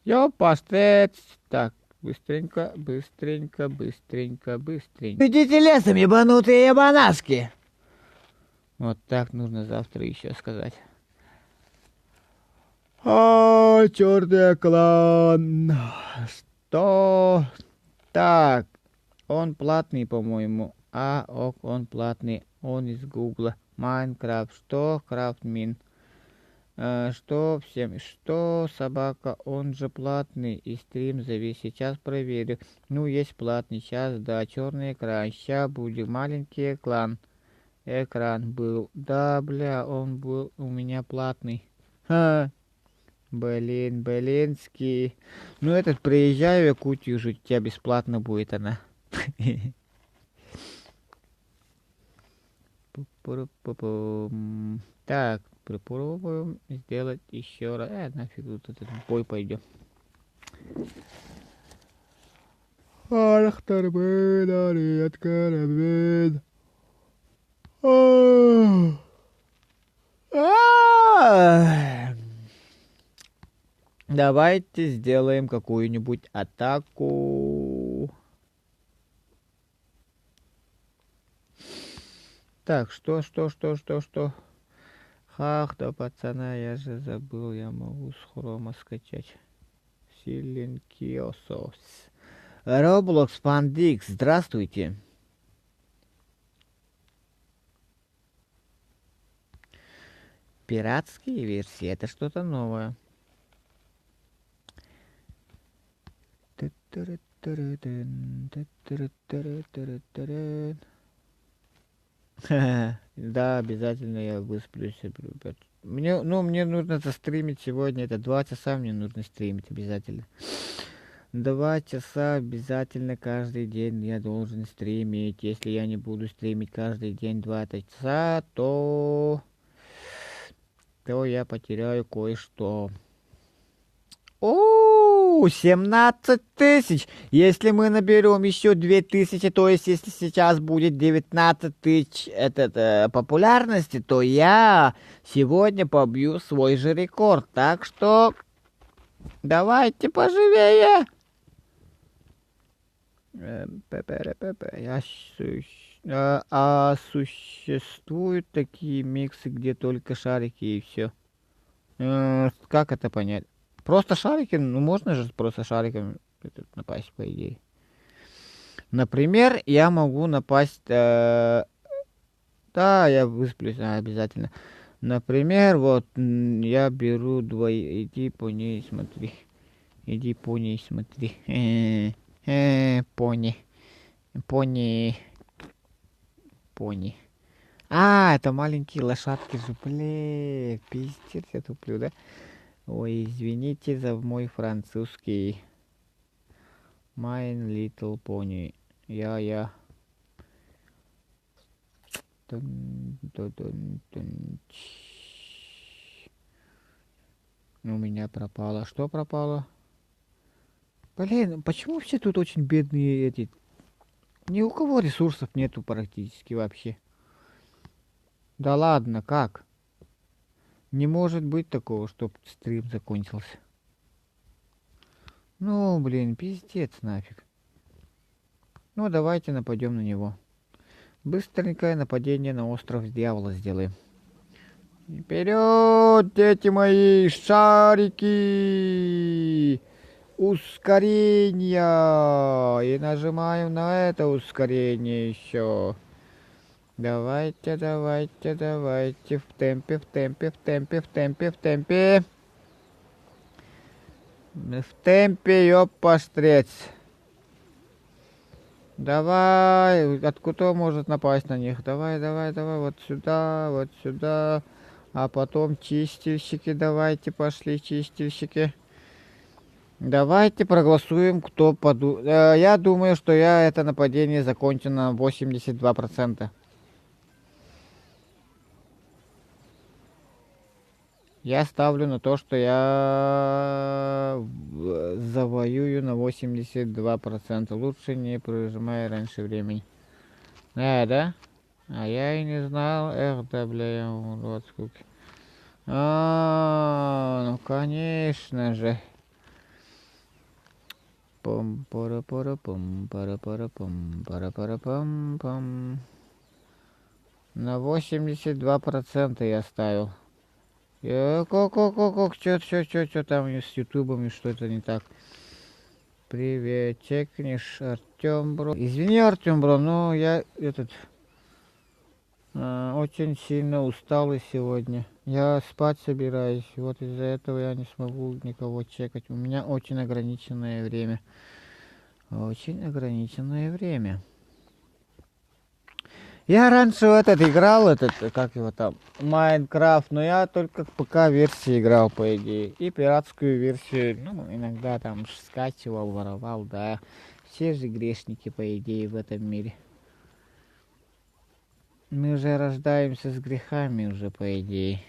Ёпастец. Так, быстренько, быстренько, быстренько, быстренько. Идите лесом, ебанутые ебанаски. Вот так нужно завтра еще сказать. А, черный клан. Что? Так, он платный, по-моему. Ок, он платный. Он из Гугла. Майнкрафт. Что? Крафтмин. Что всем? Что собака? Он же платный. И стрим завис. Сейчас проверю. Ну, есть платный. Сейчас, да. Черный экран. Сейчас будет маленький экран. Экран был. Да, бля, он был у меня платный. Ха. Блин, блинский. Ну, этот, приезжаю в Якутию, уже у тебя бесплатно будет она. Так, попробуем сделать еще раз. Нафиг тут этот бой пойдем. Давайте сделаем какую-нибудь атаку. Так, что? Ах, да, пацана, я же забыл, я могу с хрома скачать. Силенкиосос. Roblox Pandix, здравствуйте. Пиратские версии, это что-то новое. Да, обязательно я высплюсь, ребят. Мне нужно застримить сегодня, это 2 часа мне нужно стримить обязательно. 2 часа обязательно каждый день я должен стримить. Если я не буду стримить каждый день 2 часа, то я потеряю кое-что. 17 тысяч. Если мы наберем еще 2000, то есть если сейчас будет 19 тысяч популярности, то я сегодня побью свой же рекорд. Так что давайте поживее. А существуют такие миксы, где только шарики и все. Как это понять? Просто шарики, ну можно же просто шариками напасть, по идее. Например, я могу напасть... да, я высплюсь обязательно. Например, вот я беру иди по ней смотри. Иди по ней смотри. Пони. Пони. А, это маленькие лошадки же, блин, пиздец, я туплю, да? Ой, извините за мой французский. My Little Pony. Я. У меня пропало. Что пропало? Блин, почему все тут очень бедные эти? Ни у кого ресурсов нету практически вообще. Да ладно, как? Не может быть такого, чтоб стрим закончился. Ну, блин, пиздец нафиг. Ну, давайте нападем на него. Быстренькое нападение на остров дьявола сделаем. Вперед, дети мои, шарики! Ускорение! И нажимаем на это ускорение еще. Давайте, давайте, давайте. В темпе, в темпе, в темпе, в темпе, в темпе. В темпе, ёппаштрец. Давай, откуда может напасть на них? Давай, давай, давай, вот сюда, вот сюда. А потом чистильщики, давайте, пошли, чистильщики. Давайте проголосуем, кто я думаю, что это нападение закончу на 82%. Я ставлю на то, что я завоюю на 82%. Лучше не прижимай раньше времени. Да? А я и не знал. Эх, да, бля, я вот сколько. Ну конечно же. Пом пара пара пом пара пара пом пара пара пом пом. На 82% я ставил. Как, чё там с ютубом и что-то не так? Привет, чекнешь, Артем Бро. Извини, Артем Бро, но я очень сильно устал сегодня. Я спать собираюсь, вот из-за этого я не смогу никого чекать. У меня очень ограниченное время. Очень ограниченное время. Я раньше играл, как его там, Майнкрафт, но я только ПК-версии играл, по идее. И пиратскую версию, ну, иногда там скачивал, воровал, да. Все же грешники, по идее, в этом мире. Мы уже рождаемся с грехами уже, по идее.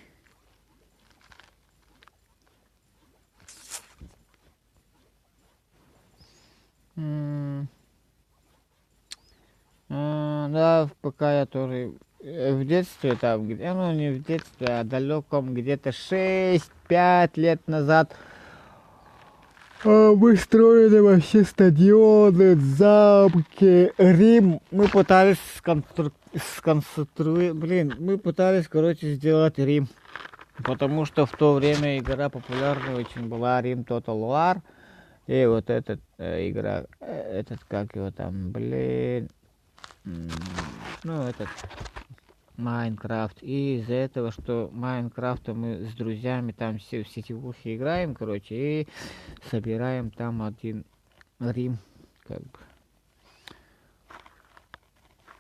Да, в ПК я тоже в детстве там, ну не в детстве, а далеком где-то 6-5 лет назад мы строили вообще стадионы, замки, Рим. Мы пытались мы пытались, короче, сделать Рим. Потому что в то время игра популярная очень была, Рим Total War. И вот эта игра, как его там, ну, Майнкрафт. И из-за этого, что Майнкрафта мы с друзьями там все в сетевухе играем, короче, и собираем там один Рим, как бы.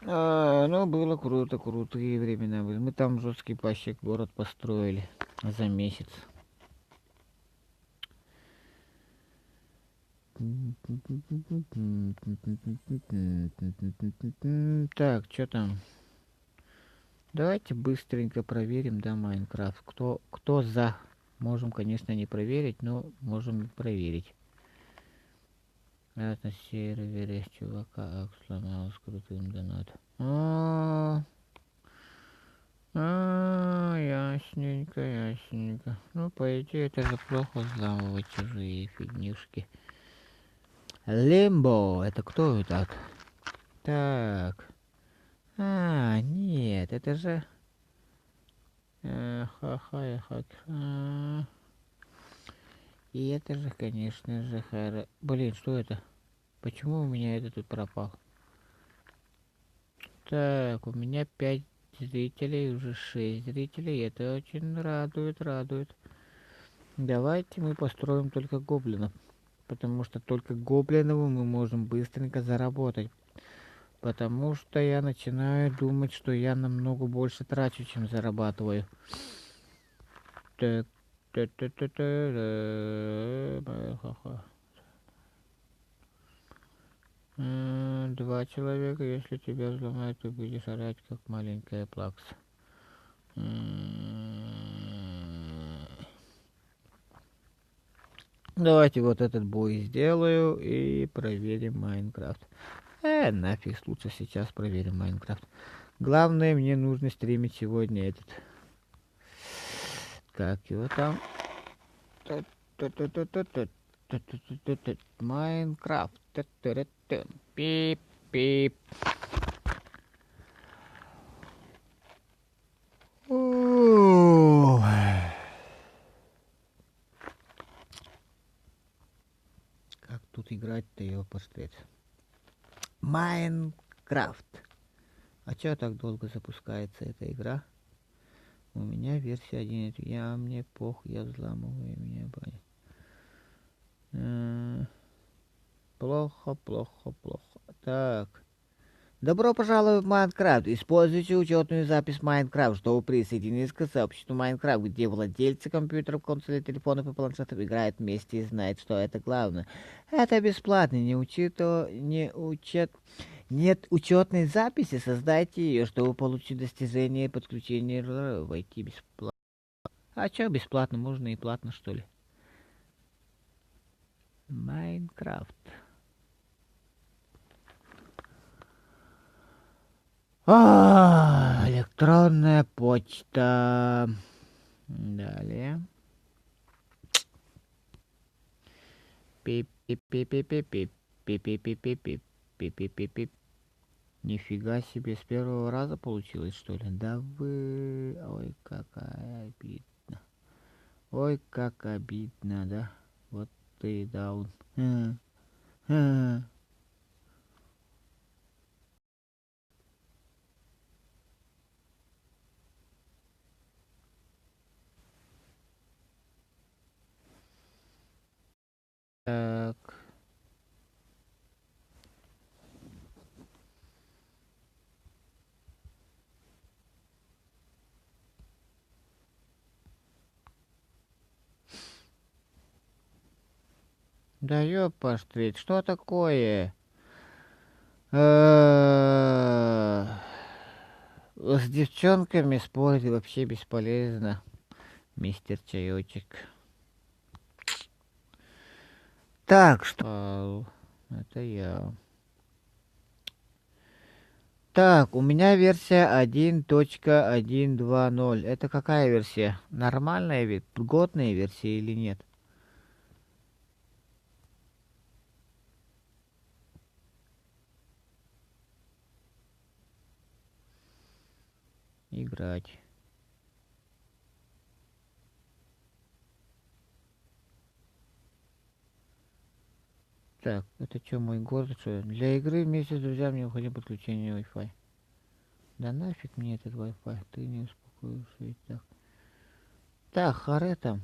Ну, было круто, крутые времена были. Мы там жесткий вообще город построили за месяц. Так, что там? Давайте быстренько проверим, да, Майнкрафт. Кто за? Можем, конечно, не проверить, но можем проверить. На сервере чувака сломал с крутым донатом. Ясненько, ясненько. Ну, по идее, это же плохо взламывать чужие фигнюшки. Лимбо, это кто это? Так. Нет, это же... И это же, конечно же, Блин, что это? Почему у меня это тут пропал? Так, у меня 5 зрителей, уже 6 зрителей. Это очень радует. Давайте мы построим только гоблинов. Потому что только гоблинову мы можем быстренько заработать. Потому что я начинаю думать, что я намного больше трачу, чем зарабатываю. Так. 2 человека, если тебя взломают, ты будешь орать, как маленькая плакса. Давайте вот этот бой сделаю и проверим Майнкрафт. Нафиг, лучше сейчас проверим Майнкрафт. Главное, мне нужно стримить сегодня как его там? Майнкрафт. Пип. Как тут играть-то, его посмотреть? Майнкрафт. А А чё так долго запускается эта игра? У меня версия 1. Мне похуй, я взламываю, меня банят. Плохо, плохо, плохо. Так. Добро пожаловать в Майнкрафт. Используйте учетную запись Майнкрафт, чтобы присоединиться к сообществу Майнкрафт, где владельцы компьютеров, консолей, телефонов и планшетов играют вместе и знают, что это главное. Это бесплатно, нет учетной записи, создайте ее, чтобы получить достижение подключения войти бесплатно. А чё бесплатно? Можно и платно, что ли? Майнкрафт. Электронная почта. Далее. Пип-пип-пип-пип-пип. Пип-пип-пип-пип. Пип-пип-пип-пип. Нифига себе, с первого раза получилось, что ли? Да вы... Ой, какая обидно. Ой, как обидно, да? Вот ты даун. Так. Да ёпоштрить, что такое? С девчонками спорить вообще бесполезно, мистер Чаечек. Так, что... Это я. Так, у меня версия 1.120. Это какая версия? Нормальная ведь? Годная версия или нет? Играть. Так, это что, мой город, что ли? Для игры вместе с друзьями необходимо подключение Wi-Fi. Да нафиг мне этот Wi-Fi, ты не успокоишься ведь так. Так, харе там.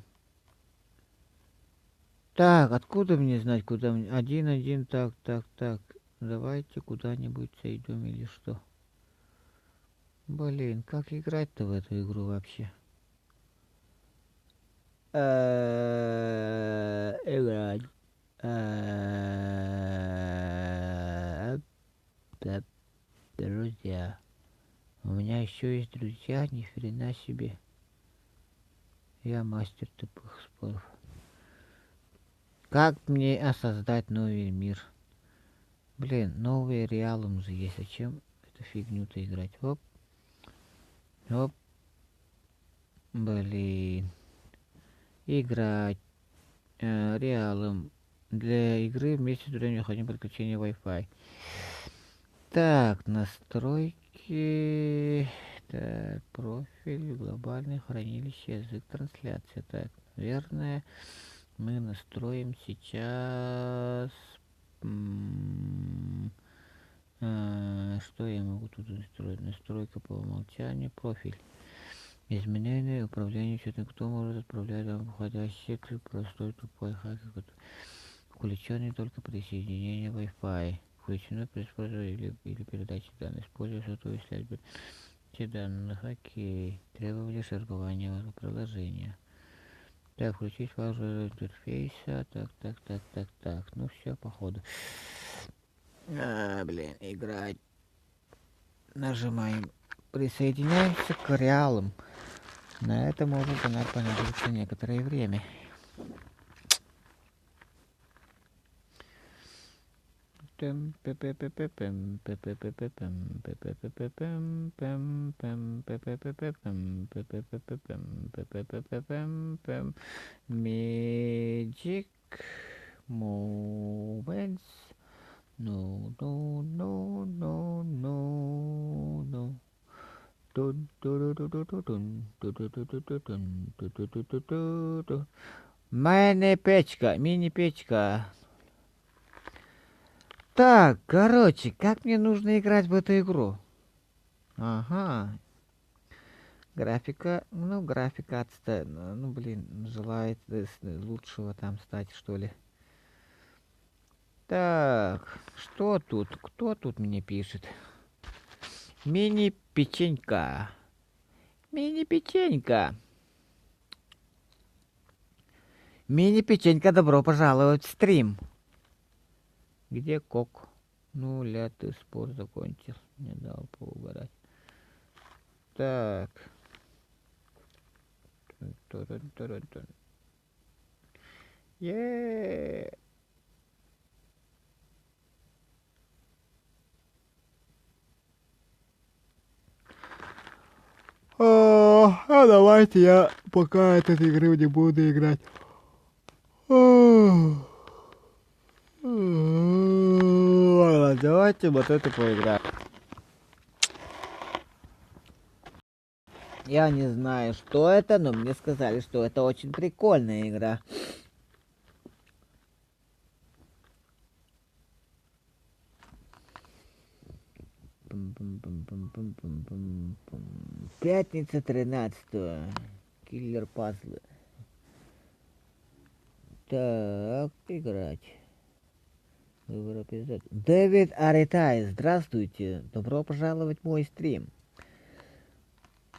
Так, откуда мне знать, куда мне? Один, так, так, так. Давайте куда-нибудь зайдем или что? Блин, как играть-то в эту игру вообще? Играть. Друзья. У меня еще есть друзья, ни хрена себе. Я мастер тупых споров. Как мне создать новый мир? Блин, новые реалом же есть. Зачем эту фигню-то играть? Оп. Оп. Блин. Играть. Реалом. Для игры вместе с другими необходимо подключение Wi-Fi. Так, настройки. Так, профиль, глобальное хранилище, язык трансляции. Так, наверное, мы настроим сейчас... что я могу тут настроить? Настройка по умолчанию, профиль. Изменение управления учетом, кто может отправлять вам входящий простой тупой хакер, включенный только при соединении Wi-Fi. Включено при использовании или передаче данных. Используя сотовую связь. Данных, окей. Требования шифрования приложения. Так, включить важный интерфейса. Так. Ну все, походу. Блин, играть. Нажимаем. Присоединяемся к реалам. На это может понадобиться некоторое время. Magic moments. No. Мини-печка, мини-печка. Так, короче, как мне нужно играть в эту игру? Ага. Графика, ну, графика отста... Ну, блин, желает лучшего там стать, что ли. Так, что тут? Кто тут мне пишет? Мини-печенька. Мини-печенька. Мини-печенька, добро пожаловать в стрим. Где кок? Ну, ты спор закончил. Не дал поугарать. Так. Е. Давайте я пока этой игры не буду играть. Давайте вот это поиграем. Я не знаю, что это, но мне сказали, что это очень прикольная игра. Пятница 13-го. Киллер пазлы. Так, играть. Выбор эпизод. Дэвид Аритай, здравствуйте. Добро пожаловать в мой стрим.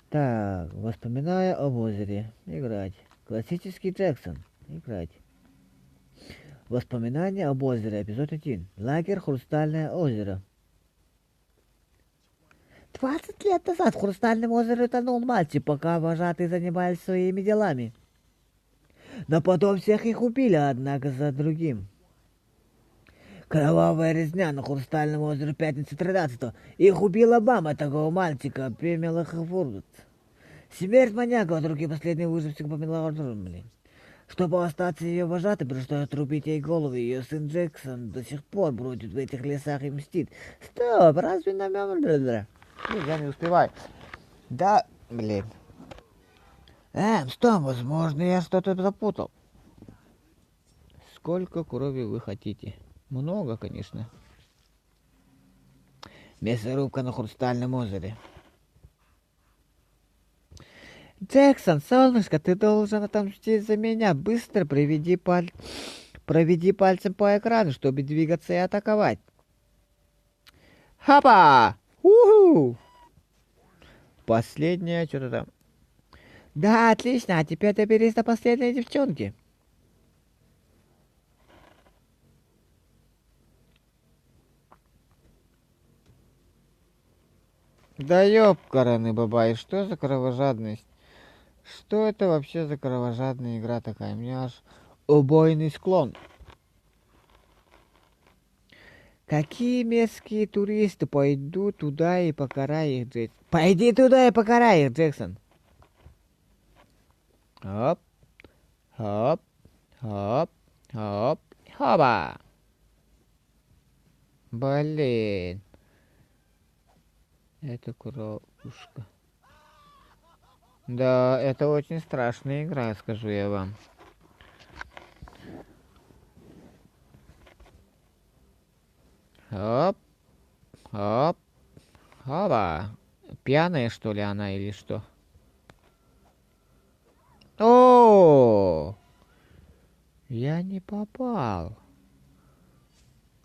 Так, воспоминания об озере. Играть. Классический Джексон. Играть. Воспоминания об озере. Эпизод 1. Лагерь Хрустальное озеро. 20 лет назад в Хрустальном озере тонул мальчик, пока вожатые занимались своими делами. Но потом всех их убили, однако за другим. Кровавая резня на Хрустальном озере пятницы 13-го. Их убила мама такого мальчика, Пемела Хафурд. Смерть маньяка от руки последней выживших помила блин. Чтобы остаться ее вожатой, пришлось отрубить ей голову. Ее сын Джексон до сих пор бродит в этих лесах и мстит. Стоп, разве на меня... Я не успеваю. Да, блин. Стоп, возможно, я что-то запутал. Сколько крови вы хотите? Много, конечно. Мясорубка на Хрустальном озере. Джексон, солнышко, ты должен отомстить за меня. Быстро проведи пальцем по экрану, чтобы двигаться и атаковать. Хапа! Уху! Последняя, что-то там. Да, отлично, а теперь доберись до последней девчонки. Да ёбкараны бабай, что за кровожадность? Что это вообще за кровожадная игра такая? У меня аж убойный склон. Какие мерзкие туристы? Пойду туда и покарай их, Джексон. Пойди туда и покарай их, Джексон. Хоп, хоп, хоп, хоп, хоба. Блин. Это коробушка. Да, это очень страшная игра, скажу я вам. Хоп, хоп, хоба. Пьяная, что ли, она или что? О, я не попал.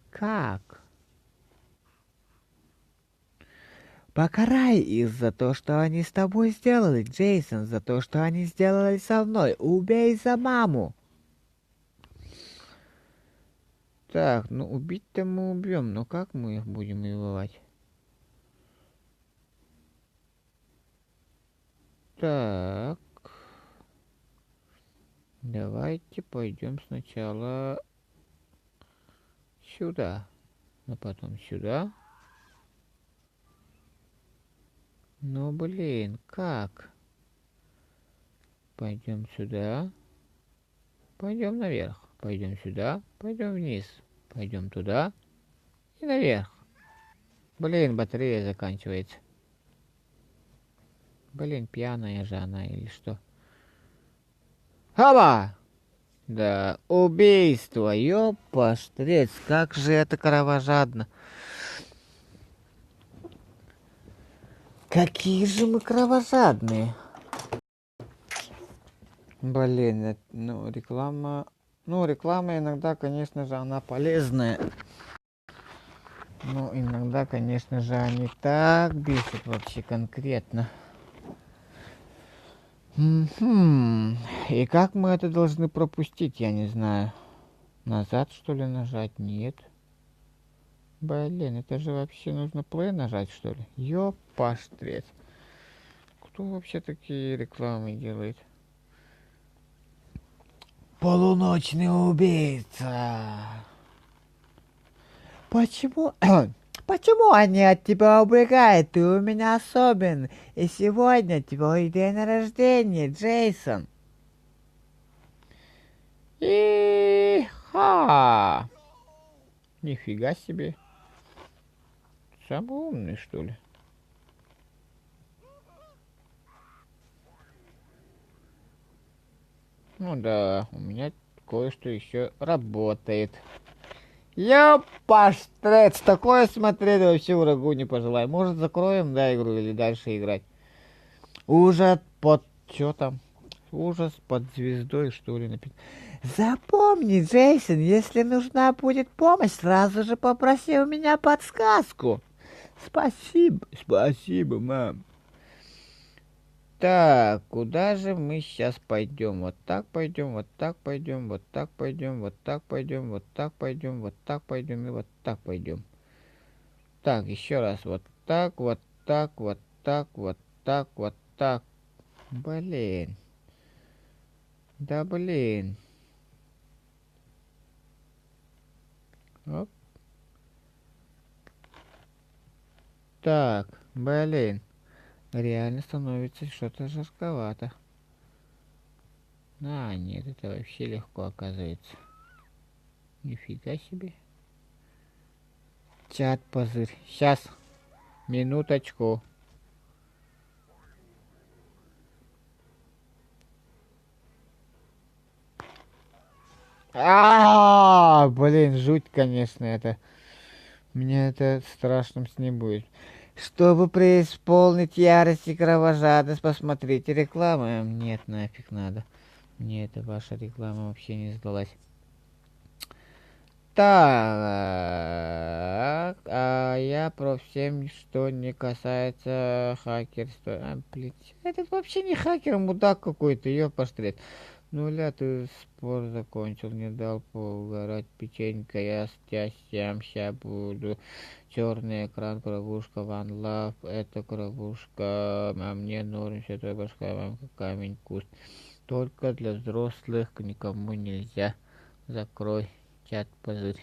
Как? Покарай их за то, что они с тобой сделали, Джейсон, за то, что они сделали со мной. Убей за маму. Так, ну убить-то мы убьем, но как мы их будем убивать? Так. Давайте пойдем сначала сюда, а потом сюда. Ну блин, как? Пойдем сюда. Пойдем наверх. Пойдем сюда. Пойдем вниз. Пойдем туда. И наверх. Блин, батарея заканчивается. Блин, пьяная же она или что? Хаба! Да, убийство, ёпаштрец, как же это кровожадно. Какие же мы кровожадные. Блин, ну реклама... Ну, реклама иногда, конечно же, она полезная. Но иногда, конечно же, они так бесят вообще конкретно. И как мы это должны пропустить, я не знаю. Назад, что ли, нажать? Нет. Блин, это же вообще нужно play нажать, что ли? Ёпаштрец. Кто вообще такие рекламы делает? Полуночный убийца. Почему? Почему они от тебя убегают? Ты у меня особенный. И сегодня твой день рождения, Джейсон. И-ха! Нифига себе. Самый умный, что ли? Ну да, у меня кое-что еще работает. Ёпаштрец, такое смотреть вообще врагу не пожелаю. Может, закроем, да, игру или дальше играть? Ужас под... Чё там? Ужас под звездой, что ли, написано. Запомни, Джейсон, если нужна будет помощь, сразу же попроси у меня подсказку. Спасибо, мам. Так, куда же мы сейчас пойдем? Вот так пойдем, вот так пойдем, вот так пойдем, вот так пойдем, вот так пойдем, вот так пойдем и вот так пойдем. Так, еще раз. Вот так, вот так, вот так, вот так, вот так. Блин. Да блин. Оп. Так, блин. Реально становится что-то жарковато. А, нет, это вообще легко оказывается. Нифига себе. Чат позырь. Сейчас. Минуточку. Блин, жуть, конечно, это. Мне это страшным с ним будет. Чтобы преисполнить ярость и кровожадность, посмотрите рекламу. Нет, нафиг надо. Мне эта ваша реклама вообще не сдалась. Так, а я про всем, что не касается хакерства. Блин, этот вообще не хакер, мудак какой-то, ёпоштрец. Нуля ты спор закончил, не дал поугарать печенька, я с тя ща буду. Черный экран, кровушка, ван лав, это кровушка, а мне норм, святой башка, мамка, камень, куст. Только для взрослых, никому нельзя. Закрой чат, позырь.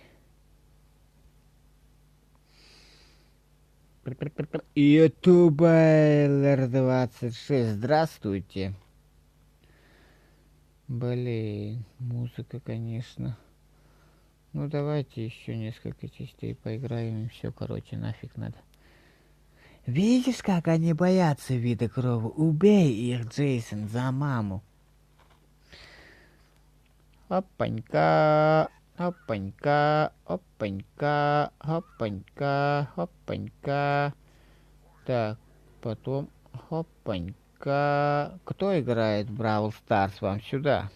Ютубер 26, здравствуйте. Блин, музыка, конечно. Ну давайте еще несколько частей поиграем и все, короче, нафиг надо. Видишь, как они боятся вида крови? Убей их, Джейсон, за маму. Опанька, опанька, опанька, опанька, опанька. Так, потом опанька. Кто играет в Бравл Старс? Вам сюда.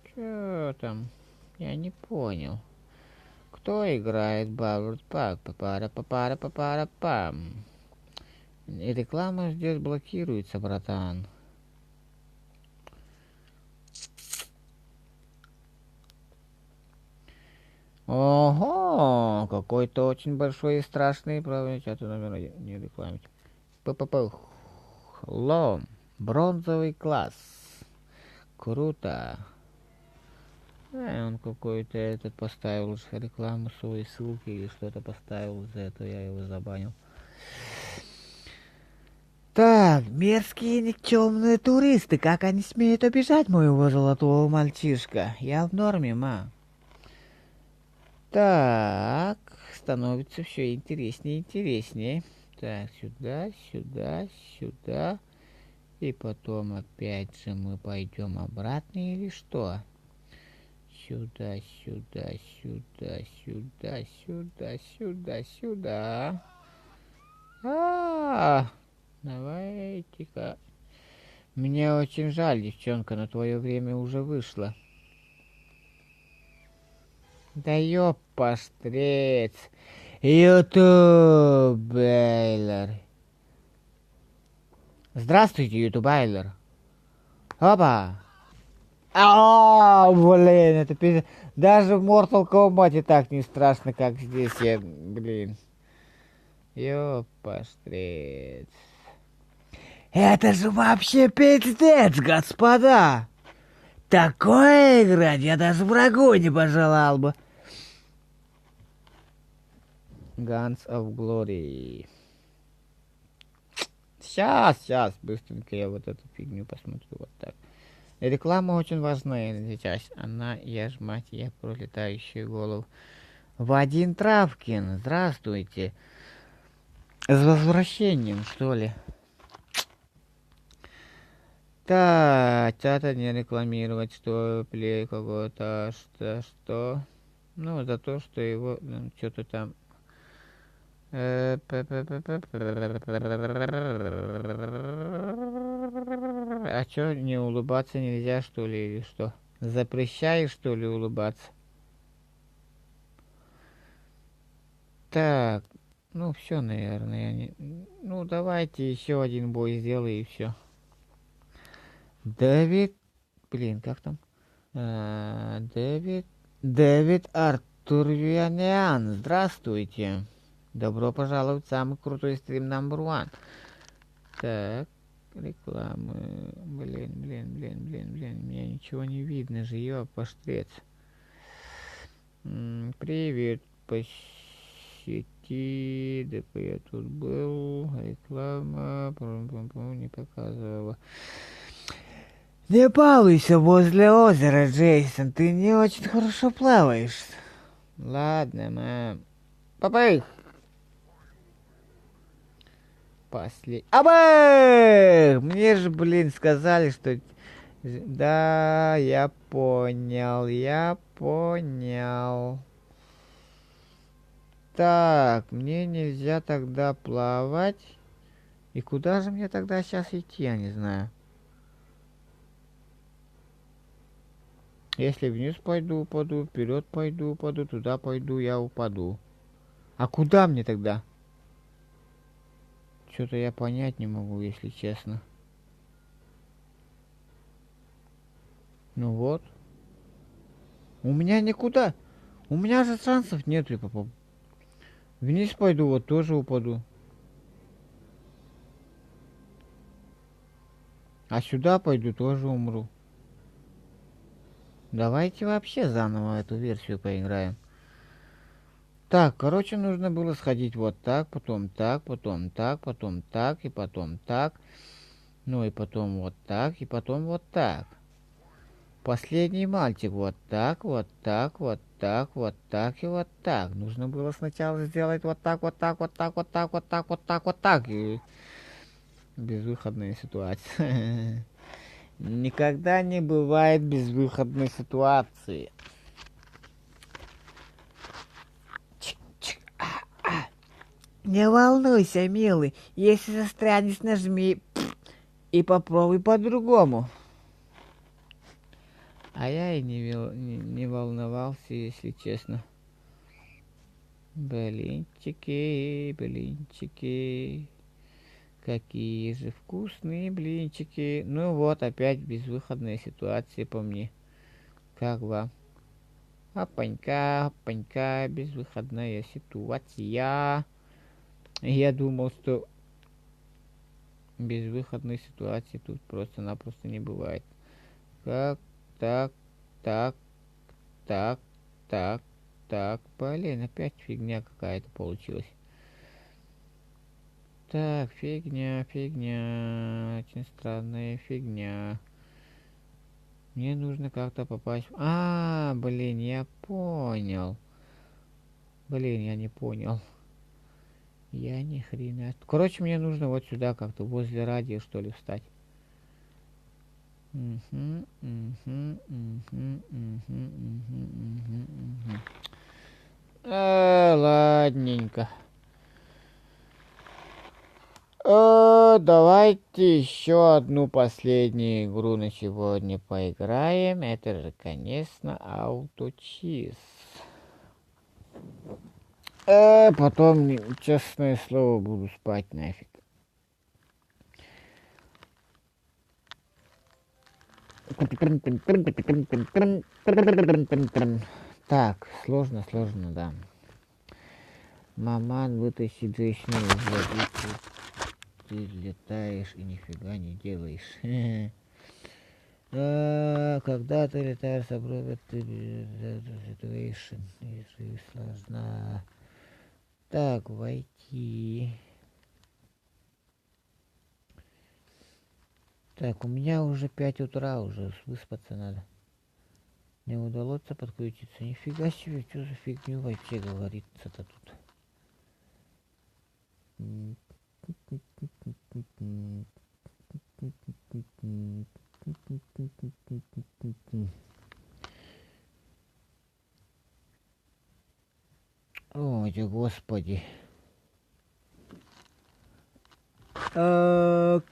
Чё там? Я не понял. Кто играет в Бравл Старс? Папара-папара-папара-пам. И реклама здесь блокируется, братан. Ого, какой-то очень большой и страшный, правда, чат номер один, не рекламить. ППП, лом, бронзовый класс, круто. Он какой-то этот поставил рекламу своей ссылки или что-то поставил, за это я его забанил. Так, мерзкие никчемные туристы, как они смеют обижать моего золотого мальчишка? Я в норме, ма. Так, становится все интереснее и интереснее. Так, сюда, сюда, сюда. И потом опять же мы пойдем обратно или что? Сюда, сюда, сюда, сюда, сюда, сюда, сюда. А, давайте-ка. Мне очень жаль, девчонка, но твое время уже вышло. Да ёппаштрец. Ютубайлер. Здравствуйте, ютубайлер. Опа. Блин, это пиздец. Даже в Mortal Kombat так не страшно, как здесь. Блин. Ёппаштрец. Это же вообще пиздец, господа! Такое играть я даже врагу не пожелал бы. Guns of Glory. Сейчас, быстренько я вот эту фигню посмотрю вот так. Реклама очень важная сейчас. Она, я ж мать, я пролетающую голову. Вадим Травкин, здравствуйте. С возвращением, что ли? Так, это не рекламировать, что плей кого-то, что. Ну, за то, что его что-то там. А чё, не улыбаться нельзя, что ли, или что? Запрещаешь, что ли, улыбаться? Так, ну все, наверное. Ну, давайте еще один бой сделай и все. Дэвид, блин, как там? Дэвид Артурвианиан, здравствуйте. Добро пожаловать в самый крутой стрим номер один. Так, рекламы. Блин, мне ничего не видно же, ёпоштрец. Привет, посети, да я тут был, реклама, не показывала. Не балуйся возле озера, Джейсон, ты не очень хорошо плаваешь. Ладно, мам. Папа! Абэх! Мне же, блин, сказали, что... Да, я понял. Так, мне нельзя тогда плавать. И куда же мне тогда сейчас идти, я не знаю. Если вниз пойду, упаду, вперед пойду, упаду, туда пойду, я упаду. А куда мне тогда? Что-то я понять не могу, если честно. Ну вот. У меня никуда. У меня же шансов нет, папа. Вниз пойду, вот тоже упаду. А сюда пойду, тоже умру. Давайте вообще заново эту версию поиграем. Так, короче, нужно было сходить вот так, потом так, потом так, потом так, и потом так. Ну и потом вот так, и потом вот так. Последний мальчик вот так, вот так, вот так, вот так и вот так. Нужно было сначала сделать вот так, вот так, вот так, вот так, вот так, вот так, вот так. И безвыходная ситуация. Никогда не бывает безвыходной ситуации. Не волнуйся, милый, если застрянешь, нажми и попробуй по-другому. А я и не волновался, если честно. Блинчики. Какие же вкусные блинчики. Ну вот, опять безвыходная ситуация по мне. Как вам? Опанька, безвыходная ситуация. Я думал, что безвыходной ситуации тут просто-напросто не бывает. Как? Так, так, так, так, так. Блин, опять фигня какая-то получилась. Так, фигня. Очень странная фигня. Мне нужно как-то попасть... блин, я понял. Блин, я не понял. Я ни хрена... Короче, мне нужно вот сюда как-то, возле радио, что ли, встать. Ладненько. Давайте еще одну последнюю игру на сегодня поиграем. Это же, конечно, ауточиз. Потом, честное слово, буду спать нафиг. Так, сложно, да. Маман, вытащи женщину из воды, ты летаешь и нифига не делаешь. Когда ты летаешь, обрывает ты situation, и сложно. Так, войти. Так, у меня уже 5 утра, уже выспаться надо. Не удалось подключиться. Нифига себе, что за фигню вообще говорится-то тут. Ой, господи. Как?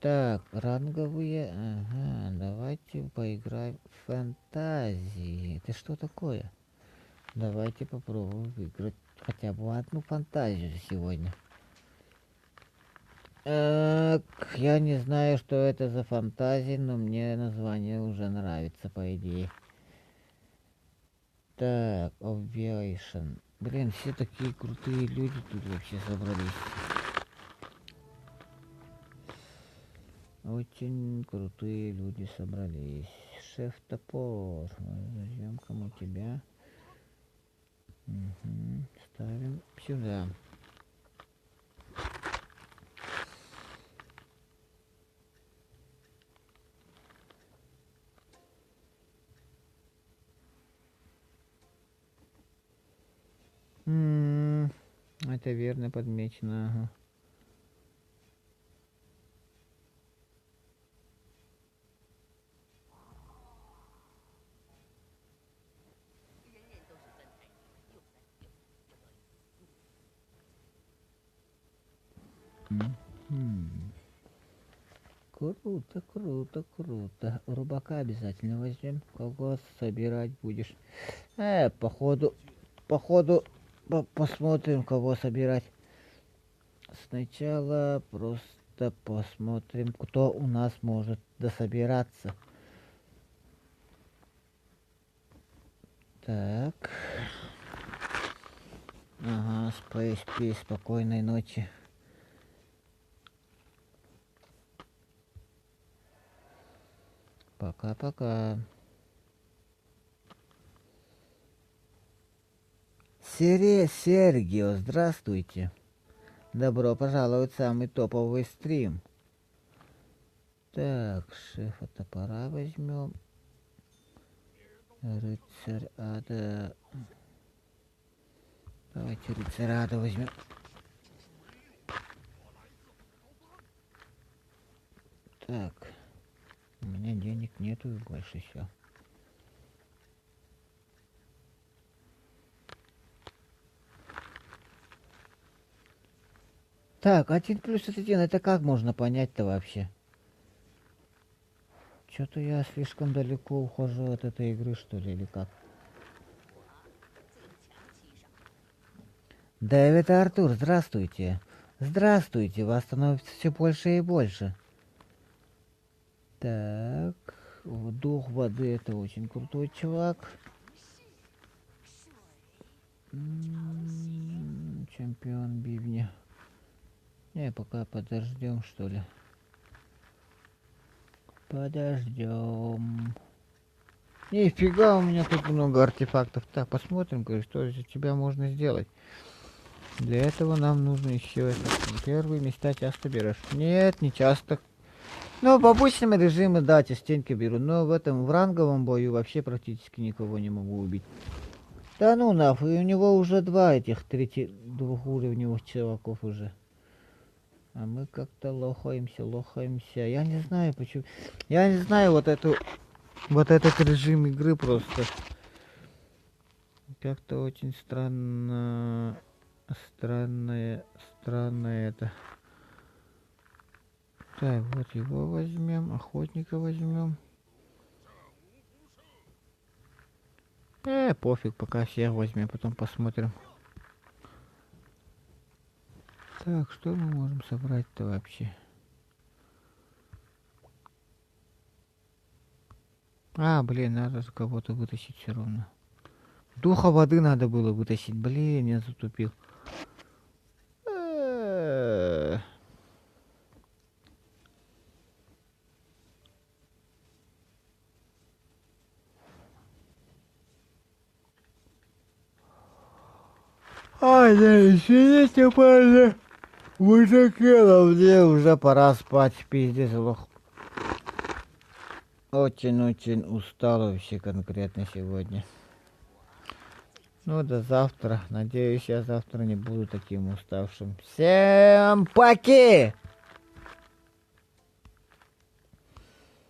Так, ранговые. Ага, давайте поиграем в фантазии. Это что такое? Давайте попробуем выиграть хотя бы одну фантазию сегодня. Я не знаю, что это за фантазии, но мне название уже нравится, по идее. Так, Obviation. Блин, все такие крутые люди тут вообще собрались. Очень крутые люди собрались. Шеф-топор. Зажмем кому тебя. Угу. Ставим сюда. Это верно подмечено. Ага. Круто. Рубака обязательно возьмем. Кого собирать будешь? Походу, посмотрим, кого собирать. Сначала просто посмотрим, кто у нас может дособираться. Так. Ага, спи, спокойной ночи. Пока-пока. Сергио, здравствуйте. Добро пожаловать в самый топовый стрим. Так, шефа топора возьмем. Рыцарь ада. Давайте рыцарь ада возьмем. Так. У меня денег нету больше все. Так, 1+1, это как можно понять-то вообще? Что-то я слишком далеко ухожу от этой игры, что ли, или как? Дэвид и Артур, здравствуйте. Здравствуйте, вас становится все больше и больше. Так, дух воды, это очень крутой чувак. Чемпион бивня. Не, пока подождем, что ли. Подождем. Нифига, у меня тут много артефактов. Так, посмотрим, что из тебя можно сделать. Для этого нам нужно еще первые места часто берешь. Нет, не часто. Ну, в обычном режиме, да, частенько беру. Но в ранговом бою вообще практически никого не могу убить. Да ну нафиг, и у него уже два двухуровневых чуваков уже. А мы как-то лохаемся. Я не знаю почему. Я не знаю вот этот режим игры просто. Как-то очень странно. странное это. Так, вот его возьмем, охотника возьмем. Пофиг, пока всех возьмем, потом посмотрим. Так, что мы можем собрать-то вообще? Блин, надо же кого-то вытащить все равно. Духа воды надо было вытащить. Блин, я затупил. Да извините, парни. Мужикела, мне уже пора спать. Пиздец, лох. Очень-очень устал вообще конкретно сегодня. Ну, до завтра. Надеюсь, я завтра не буду таким уставшим. Всем пока!